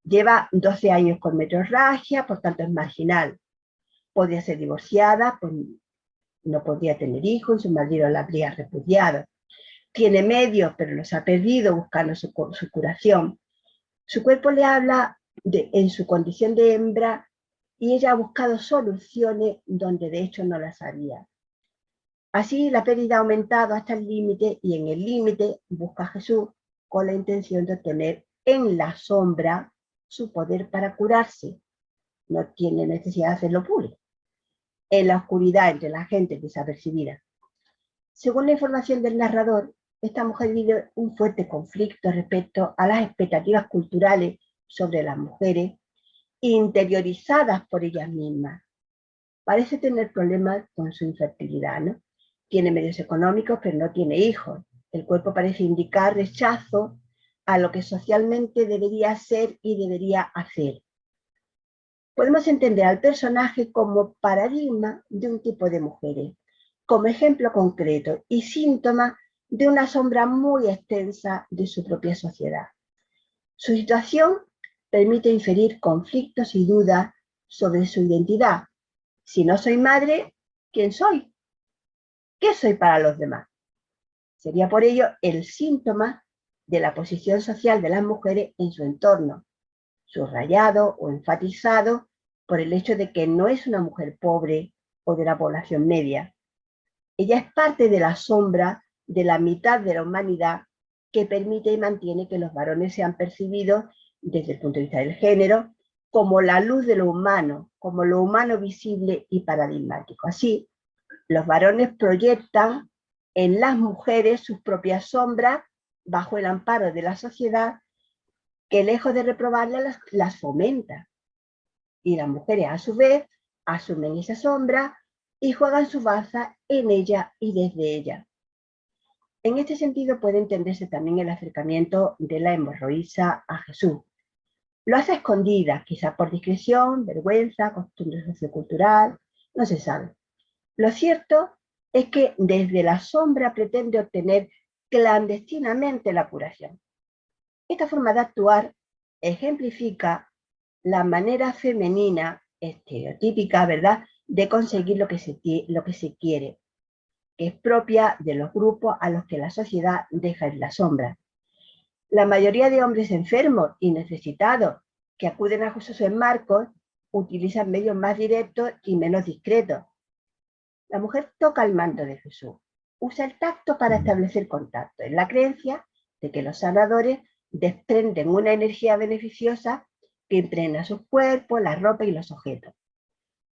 Lleva 12 años con metrorragia, por tanto es marginal. Podría ser divorciada, pues no podría tener hijos, su marido la habría repudiado. Tiene medios, pero los ha perdido buscando su curación. Su cuerpo le habla en su condición de hembra y ella ha buscado soluciones donde de hecho no las había. Así la pérdida ha aumentado hasta el límite y en el límite busca a Jesús con la intención de obtener en la sombra su poder para curarse. No tiene necesidad de hacerlo público. En la oscuridad entre la gente desapercibida. Según la información del narrador, esta mujer vive un fuerte conflicto respecto a las expectativas culturales sobre las mujeres interiorizadas por ellas mismas. Parece tener problemas con su infertilidad, ¿no? Tiene medios económicos, pero no tiene hijos. El cuerpo parece indicar rechazo a lo que socialmente debería ser y debería hacer. Podemos entender al personaje como paradigma de un tipo de mujeres, como ejemplo concreto y síntoma de una sombra muy extensa de su propia sociedad. Su situación permite inferir conflictos y dudas sobre su identidad. Si no soy madre, ¿quién soy? ¿Qué soy para los demás? Sería por ello el síntoma de la posición social de las mujeres en su entorno, subrayado o enfatizado por el hecho de que no es una mujer pobre o de la población media. Ella es parte de la sombra de la mitad de la humanidad que permite y mantiene que los varones sean percibidos desde el punto de vista del género como la luz de lo humano, como lo humano visible y paradigmático. Así, los varones proyectan en las mujeres sus propias sombras bajo el amparo de la sociedad que lejos de reprobarlas las fomenta. Y las mujeres a su vez asumen esa sombra y juegan su baza en ella y desde ella. En este sentido puede entenderse también el acercamiento de la hemorroísa a Jesús. Lo hace a escondidas, quizás por discreción, vergüenza, costumbre sociocultural, no se sabe. Lo cierto es que desde la sombra pretende obtener clandestinamente la curación. Esta forma de actuar ejemplifica la manera femenina, estereotípica, ¿verdad?, de conseguir lo que se quiere, que es propia de los grupos a los que la sociedad deja en la sombra. La mayoría de hombres enfermos y necesitados que acuden a Jesús en Marcos utilizan medios más directos y menos discretos. La mujer toca el manto de Jesús, usa el tacto para establecer contacto, en la creencia de que los sanadores desprenden una energía beneficiosa que impregna sus cuerpos, la ropa y los objetos.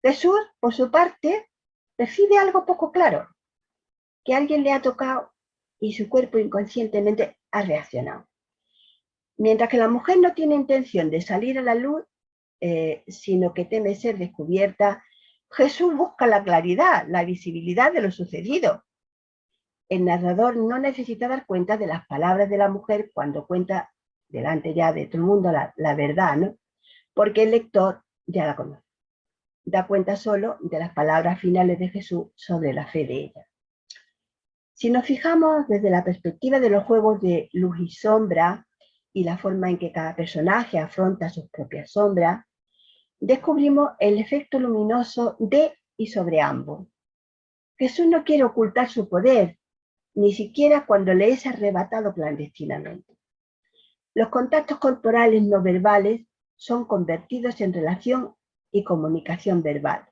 Jesús, por su parte, percibe algo poco claro, que alguien le ha tocado y su cuerpo inconscientemente ha reaccionado. Mientras que la mujer no tiene intención de salir a la luz, sino que teme ser descubierta, Jesús busca la claridad, la visibilidad de lo sucedido. El narrador no necesita dar cuenta de las palabras de la mujer cuando cuenta delante ya de todo el mundo la verdad, ¿no? Porque el lector ya la conoce. da cuenta solo de las palabras finales de Jesús sobre la fe de ella. Si nos fijamos desde la perspectiva de los juegos de luz y sombra y la forma en que cada personaje afronta sus propias sombras, descubrimos el efecto luminoso de y sobre ambos. Jesús no quiere ocultar su poder, ni siquiera cuando le es arrebatado clandestinamente. Los contactos corporales no verbales son convertidos en relación y comunicación verbal.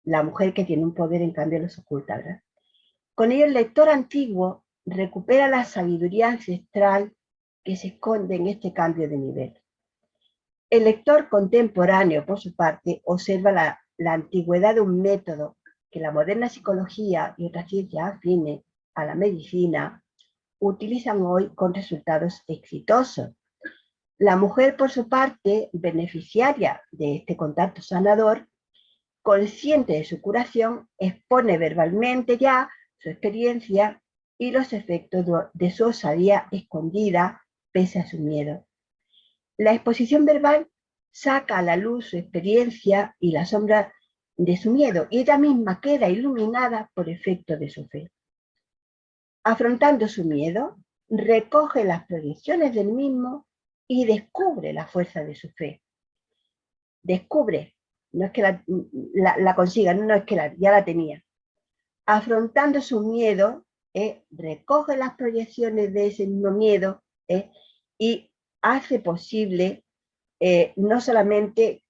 La mujer que tiene un poder, en cambio, los oculta, ¿verdad? Con ello, el lector antiguo recupera la sabiduría ancestral que se esconde en este cambio de nivel. El lector contemporáneo, por su parte, observa la antigüedad de un método que la moderna psicología y otras ciencias afines a la medicina utilizan hoy con resultados exitosos. La mujer, por su parte, beneficiaria de este contacto sanador, consciente de su curación, expone verbalmente ya su experiencia y los efectos de su osadía escondida pese a su miedo. La exposición verbal saca a la luz su experiencia y la sombra de su miedo, y ella misma queda iluminada por efecto de su fe. Afrontando su miedo, recoge las proyecciones del mismo y descubre la fuerza de su fe. Descubre, no es que la consiga, no es que ya la tenía. Afrontando su miedo, recoge las proyecciones de ese mismo miedo y hace posible no solamente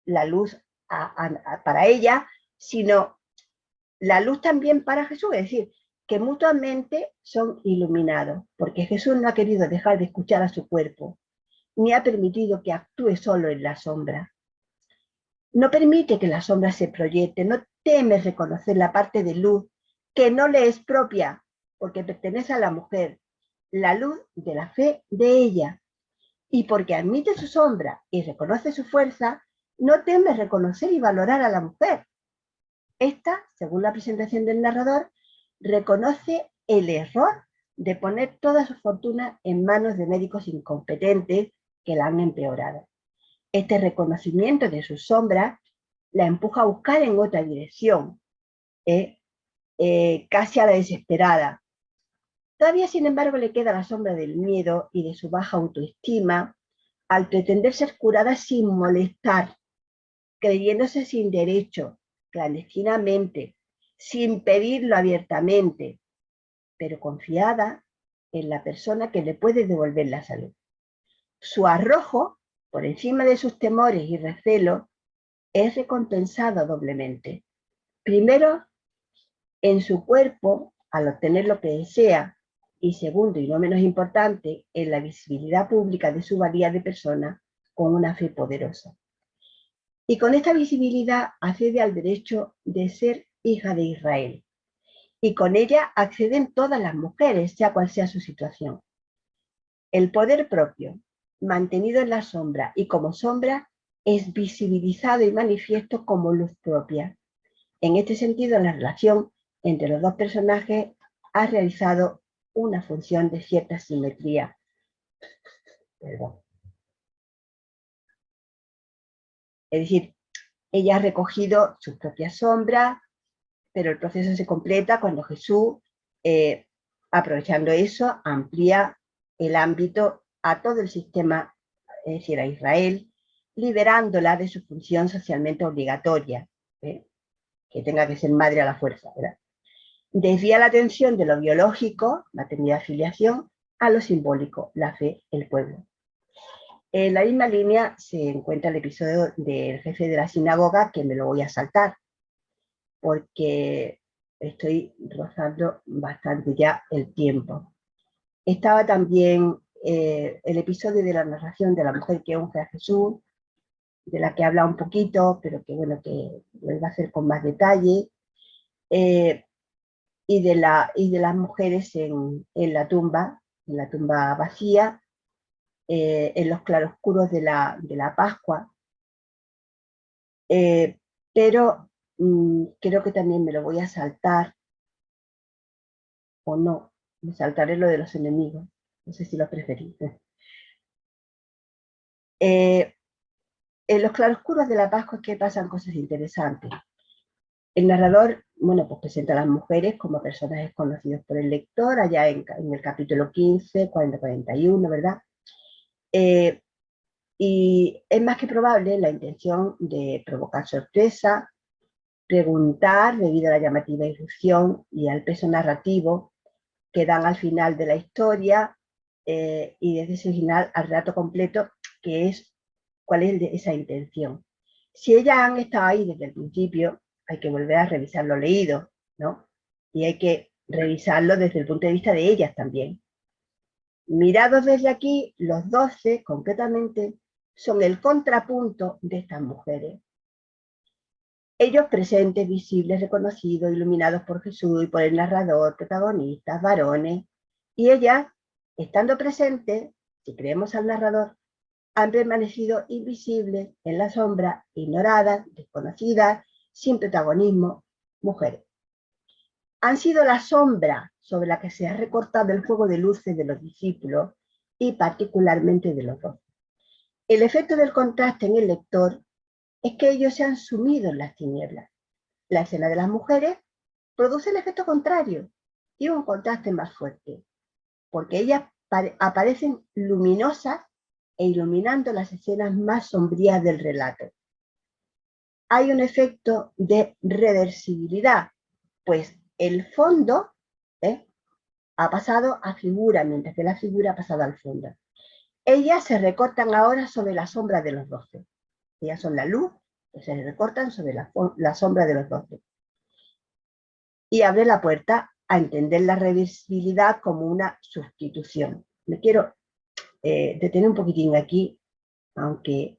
la luz para ella, sino la luz también para Jesús, es decir, que mutuamente son iluminados, porque Jesús no ha querido dejar de escuchar a su cuerpo, ni ha permitido que actúe solo en la sombra. No permite que la sombra se proyecte, no teme reconocer la parte de luz que no le es propia, porque pertenece a la mujer, la luz de la fe de ella. Y porque admite su sombra y reconoce su fuerza, no teme reconocer y valorar a la mujer. Esta, según la presentación del narrador, reconoce el error de poner toda su fortuna en manos de médicos incompetentes que la han empeorado. Este reconocimiento de su sombra la empuja a buscar en otra dirección, casi a la desesperada. Todavía, sin embargo, le queda la sombra del miedo y de su baja autoestima al pretender ser curada sin molestar, creyéndose sin derecho, clandestinamente, sin pedirlo abiertamente, pero confiada en la persona que le puede devolver la salud. Su arrojo, por encima de sus temores y recelos, es recompensado doblemente. Primero, en su cuerpo, al obtener lo que desea, y segundo, y no menos importante, en la visibilidad pública de su valía de persona con una fe poderosa. Y con esta visibilidad accede al derecho de ser hija de Israel. Y con ella acceden todas las mujeres, sea cual sea su situación. El poder propio, mantenido en la sombra y como sombra, es visibilizado y manifiesto como luz propia. En este sentido, la relación entre los dos personajes ha realizado una función de cierta simetría. Perdón. Es decir, ella ha recogido sus propias sombras, pero el proceso se completa cuando Jesús, aprovechando eso, amplía el ámbito a todo el sistema, es decir, a Israel, liberándola de su función socialmente obligatoria, que tenga que ser madre a la fuerza, ¿verdad? Desvía la atención de lo biológico, maternidad, filiación, a lo simbólico, la fe, el pueblo. En la misma línea se encuentra el episodio del jefe de la sinagoga, que me lo voy a saltar, porque estoy rozando bastante ya el tiempo. Estaba también el episodio de la narración de la mujer que unge a Jesús, de la que habla un poquito, pero que bueno, que lo iba a hacer con más detalle, y de las mujeres en la tumba vacía, en los claroscuros de la Pascua. Pero creo que también me lo voy a saltar, o no, me saltaré lo de los enemigos, no sé si lo preferís. En los claroscuros de la Pascua es que pasan cosas interesantes. El narrador, bueno, pues presenta a las mujeres como personajes conocidos por el lector, allá en el capítulo 15, 40-41, ¿verdad? Y es más que probable la intención de provocar sorpresa, preguntar debido a la llamativa irrupción y al peso narrativo que dan al final de la historia, y desde ese final al relato completo, que es cuál es esa intención. Si ellas han estado ahí desde el principio, hay que volver a revisar lo leído, ¿no? Y hay que revisarlo desde el punto de vista de ellas también. Mirados desde aquí, los 12, concretamente, son el contrapunto de estas mujeres. Ellos presentes, visibles, reconocidos, iluminados por Jesús y por el narrador, protagonistas, varones, y ellas, estando presentes, si creemos al narrador, han permanecido invisibles, en la sombra, ignoradas, desconocidas, sin protagonismo, mujeres. Han sido la sombra sobre la que se ha recortado el juego de luces de los discípulos y particularmente de los 12. El efecto del contraste en el lector es que ellos se han sumido en las tinieblas. La escena de las mujeres produce el efecto contrario y un contraste más fuerte, porque ellas aparecen luminosas e iluminando las escenas más sombrías del relato. Hay un efecto de reversibilidad, pues el fondo ha pasado a figura, mientras que la figura ha pasado al fondo. Ellas se recortan ahora sobre la sombra de los 12. Ellas son la luz, que se recortan sobre la sombra de los 12. Y abre la puerta a entender la reversibilidad como una sustitución. Me quiero detener un poquitín aquí, aunque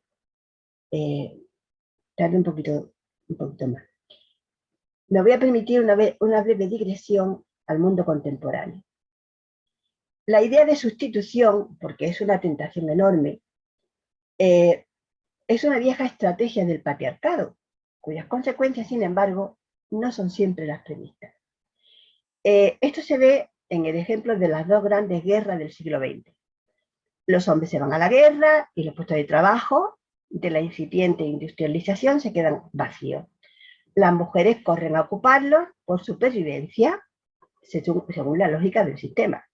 darle un poquito más. Me voy a permitir una breve digresión al mundo contemporáneo. La idea de sustitución, porque es una tentación enorme, es una vieja estrategia del patriarcado, cuyas consecuencias, sin embargo, no son siempre las previstas. Esto se ve en el ejemplo de las dos grandes guerras del siglo XX. Los hombres se van a la guerra y los puestos de trabajo de la incipiente industrialización se quedan vacíos. Las mujeres corren a ocuparlos por supervivencia, según la lógica del sistema.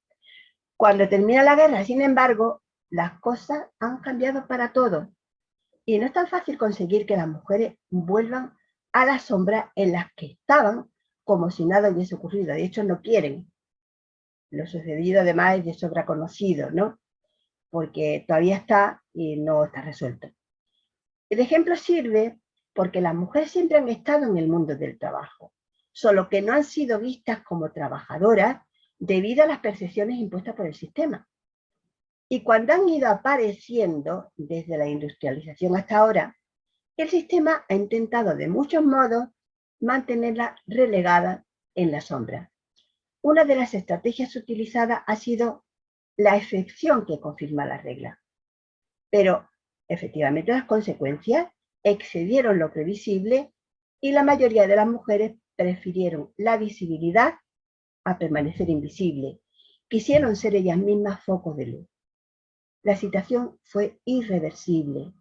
Cuando termina la guerra, sin embargo, las cosas han cambiado para todos. Y no es tan fácil conseguir que las mujeres vuelvan a la sombra en las que estaban como si nada hubiese ocurrido. De hecho, no quieren. Lo sucedido además es de sobra conocido, ¿no? Porque todavía está y no está resuelto. El ejemplo sirve porque las mujeres siempre han estado en el mundo del trabajo, solo que no han sido vistas como trabajadoras debido a las percepciones impuestas por el sistema. Y cuando han ido apareciendo, desde la industrialización hasta ahora, el sistema ha intentado de muchos modos mantenerla relegada en la sombra. Una de las estrategias utilizadas ha sido la excepción que confirma la regla. Pero, efectivamente, las consecuencias excedieron lo previsible y la mayoría de las mujeres prefirieron la visibilidad a permanecer invisible. Quisieron ser ellas mismas focos de luz. La situación fue irreversible,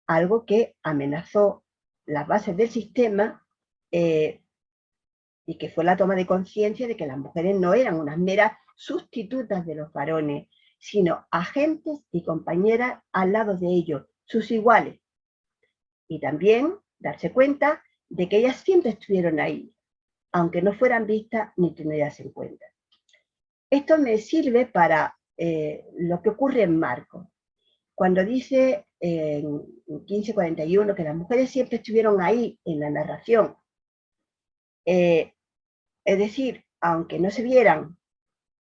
algo que amenazó las bases del sistema y que fue la toma de conciencia de que las mujeres no eran unas meras sustitutas de los varones, sino agentes y compañeras al lado de ellos, sus iguales. Y también darse cuenta de que ellas siempre estuvieron ahí, aunque no fueran vistas ni tenidas en cuenta. Esto me sirve para lo que ocurre en Marcos. Cuando dice en 15:41 que las mujeres siempre estuvieron ahí en la narración, es decir, aunque no se vieran,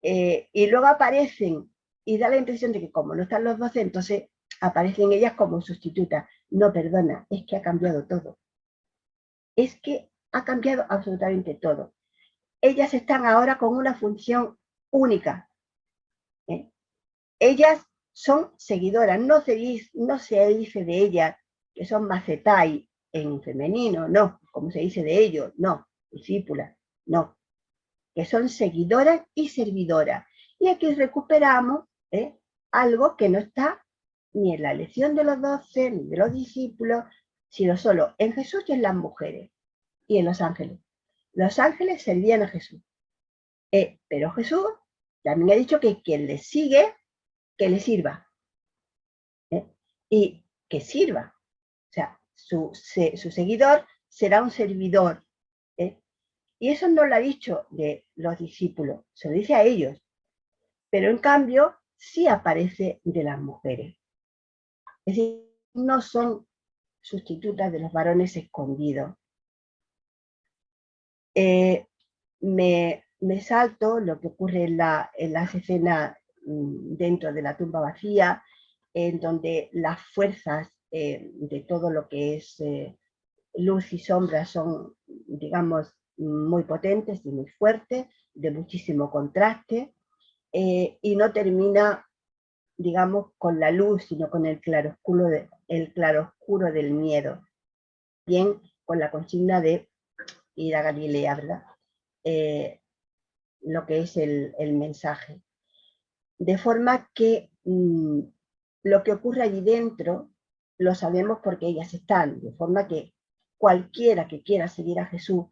y luego aparecen y da la impresión de que como no están los 12, entonces aparecen ellas como sustitutas. No, perdona, es que ha cambiado todo. Es que ha cambiado absolutamente todo. Ellas están ahora con una función única. Ellas son seguidoras, no se dice de ellas que son macetai en femenino, no, como se dice de ellos, no, discípulas, no, que son seguidoras y servidoras. Y aquí recuperamos algo que no está ni en la elección de los 12, ni de los discípulos, sino solo en Jesús y en las mujeres, y en los ángeles. Los ángeles servían a Jesús. Pero Jesús también ha dicho que quien le sigue, que le sirva. Y que sirva. O sea, su seguidor será un servidor. Y eso no lo ha dicho de los discípulos, se lo dice a ellos. Pero en cambio, sí aparece de las mujeres. Es decir, no son sustitutas de los varones escondidos. Me salto lo que ocurre en las escenas dentro de la tumba vacía, en donde las fuerzas de todo lo que es luz y sombra son, digamos, muy potentes y muy fuertes, de muchísimo contraste, y no termina, digamos, con la luz, sino con el claroscuro del miedo, bien con la consigna de ir a Galilea, ¿verdad? Lo que es el mensaje. De forma que lo que ocurre allí dentro lo sabemos porque ellas están, de forma que cualquiera que quiera seguir a Jesús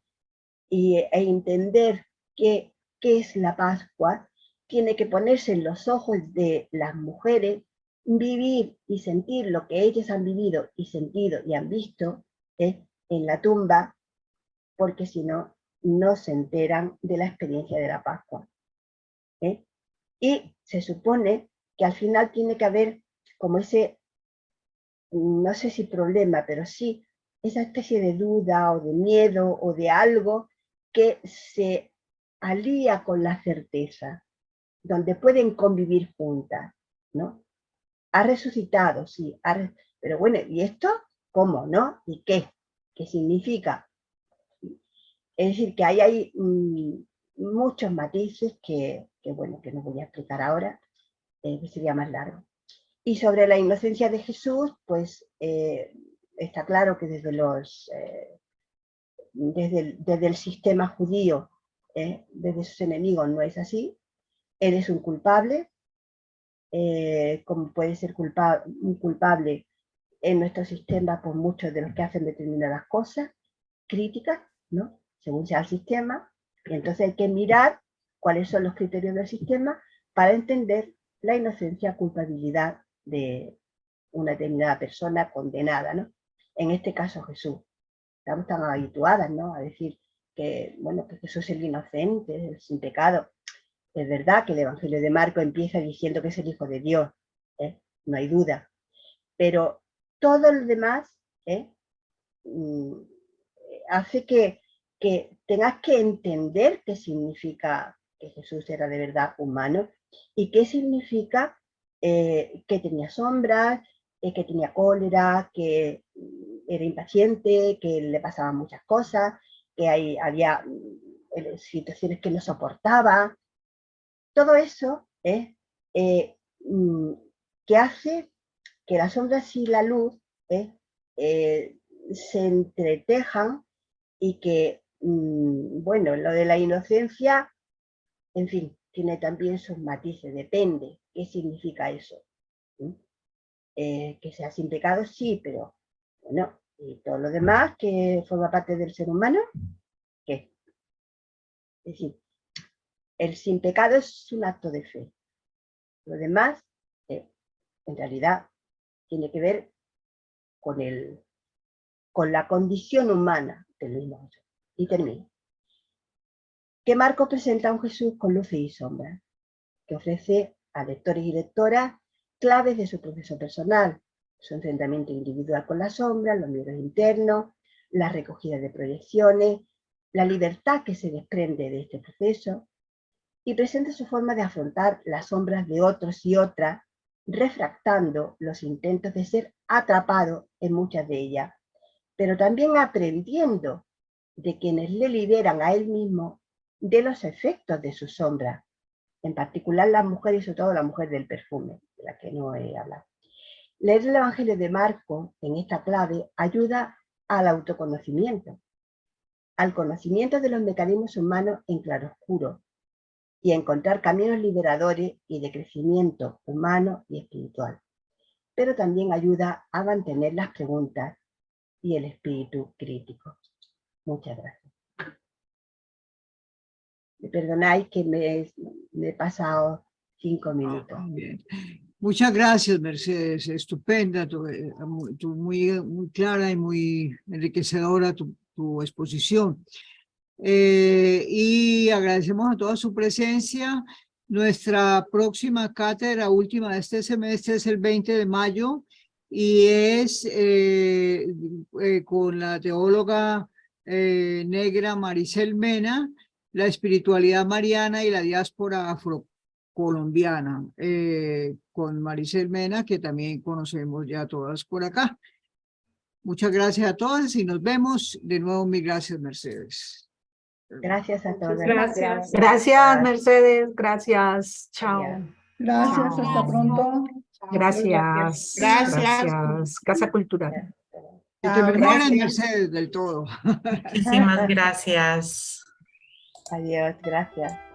e entender qué es la Pascua, tiene que ponerse en los ojos de las mujeres, vivir y sentir lo que ellas han vivido y sentido y han visto en la tumba, porque si no, no se enteran de la experiencia de la Pascua. Y se supone que al final tiene que haber como ese, no sé si problema, pero sí esa especie de duda o de miedo o de algo que se alía con la certeza, donde pueden convivir juntas, ¿no? Ha resucitado, sí, pero bueno, ¿y esto cómo, no? ¿Y qué? ¿Qué significa? Es decir, que hay muchos matices que, bueno, que no voy a explicar ahora, que sería más largo. Y sobre la inocencia de Jesús, pues está claro que desde el sistema judío, desde sus enemigos, no es así. Él es un culpable, como puede ser un culpable en nuestro sistema por muchos de los que hacen determinadas cosas, críticas, ¿no? Según sea el sistema. Y entonces hay que mirar cuáles son los criterios del sistema para entender la inocencia, culpabilidad de una determinada persona condenada, ¿no? En este caso Jesús. Estamos tan habituadas, ¿no? A decir que, bueno, que Jesús es el inocente, el sin pecado. Es verdad que el Evangelio de Marcos empieza diciendo que es el Hijo de Dios, no hay duda. Pero todo lo demás hace que tengas que entender qué significa que Jesús era de verdad humano y qué significa que tenía sombras, que tenía cólera, que era impaciente, que le pasaban muchas cosas, que había situaciones que no soportaba. Todo eso que hace que las sombras y la luz se entretejan y que, bueno, lo de la inocencia, en fin, tiene también sus matices, depende qué significa eso. Que sea sin pecado, sí, pero bueno, y todo lo demás que forma parte del ser humano, ¿qué? Es decir, el sin pecado es un acto de fe. Lo demás, en realidad, tiene que ver con la condición humana del mismo Jesús. Y termino. Que Marcos presenta a un Jesús con luces y sombras, que ofrece a lectores y lectoras claves de su proceso personal, su enfrentamiento individual con las sombras, los miedos internos, la recogida de proyecciones, la libertad que se desprende de este proceso, y presenta su forma de afrontar las sombras de otros y otras, refractando los intentos de ser atrapado en muchas de ellas, pero también aprendiendo de quienes le liberan a él mismo de los efectos de su sombra, en particular las mujeres y sobre todo la mujer del perfume, de la que no he hablado. Leer el Evangelio de Marcos en esta clave ayuda al autoconocimiento, al conocimiento de los mecanismos humanos en claroscuro y a encontrar caminos liberadores y de crecimiento humano y espiritual. pero también ayuda a mantener las preguntas y el espíritu crítico. Muchas gracias. Me perdonáis que me he pasado 5 minutos. Bien. Muchas gracias, Mercedes. Estupenda, muy clara y muy enriquecedora tu exposición. Y agradecemos a toda su presencia. Nuestra próxima cátedra última de este semestre es el 20 de mayo y es con la teóloga negra Maricel Mena, la espiritualidad mariana y la diáspora afrocolombiana, con Maricel Mena, que también conocemos ya todas por acá. Muchas gracias a todas y nos vemos. De nuevo, mil gracias, Mercedes. Gracias a todas. Gracias. Gracias, Mercedes. Gracias. Chao. Gracias, Chao. hasta pronto. Gracias. Gracias. Casa Cultural. Que te mejores, Gracias. Mercedes, del todo. Muchísimas gracias. Adiós, gracias.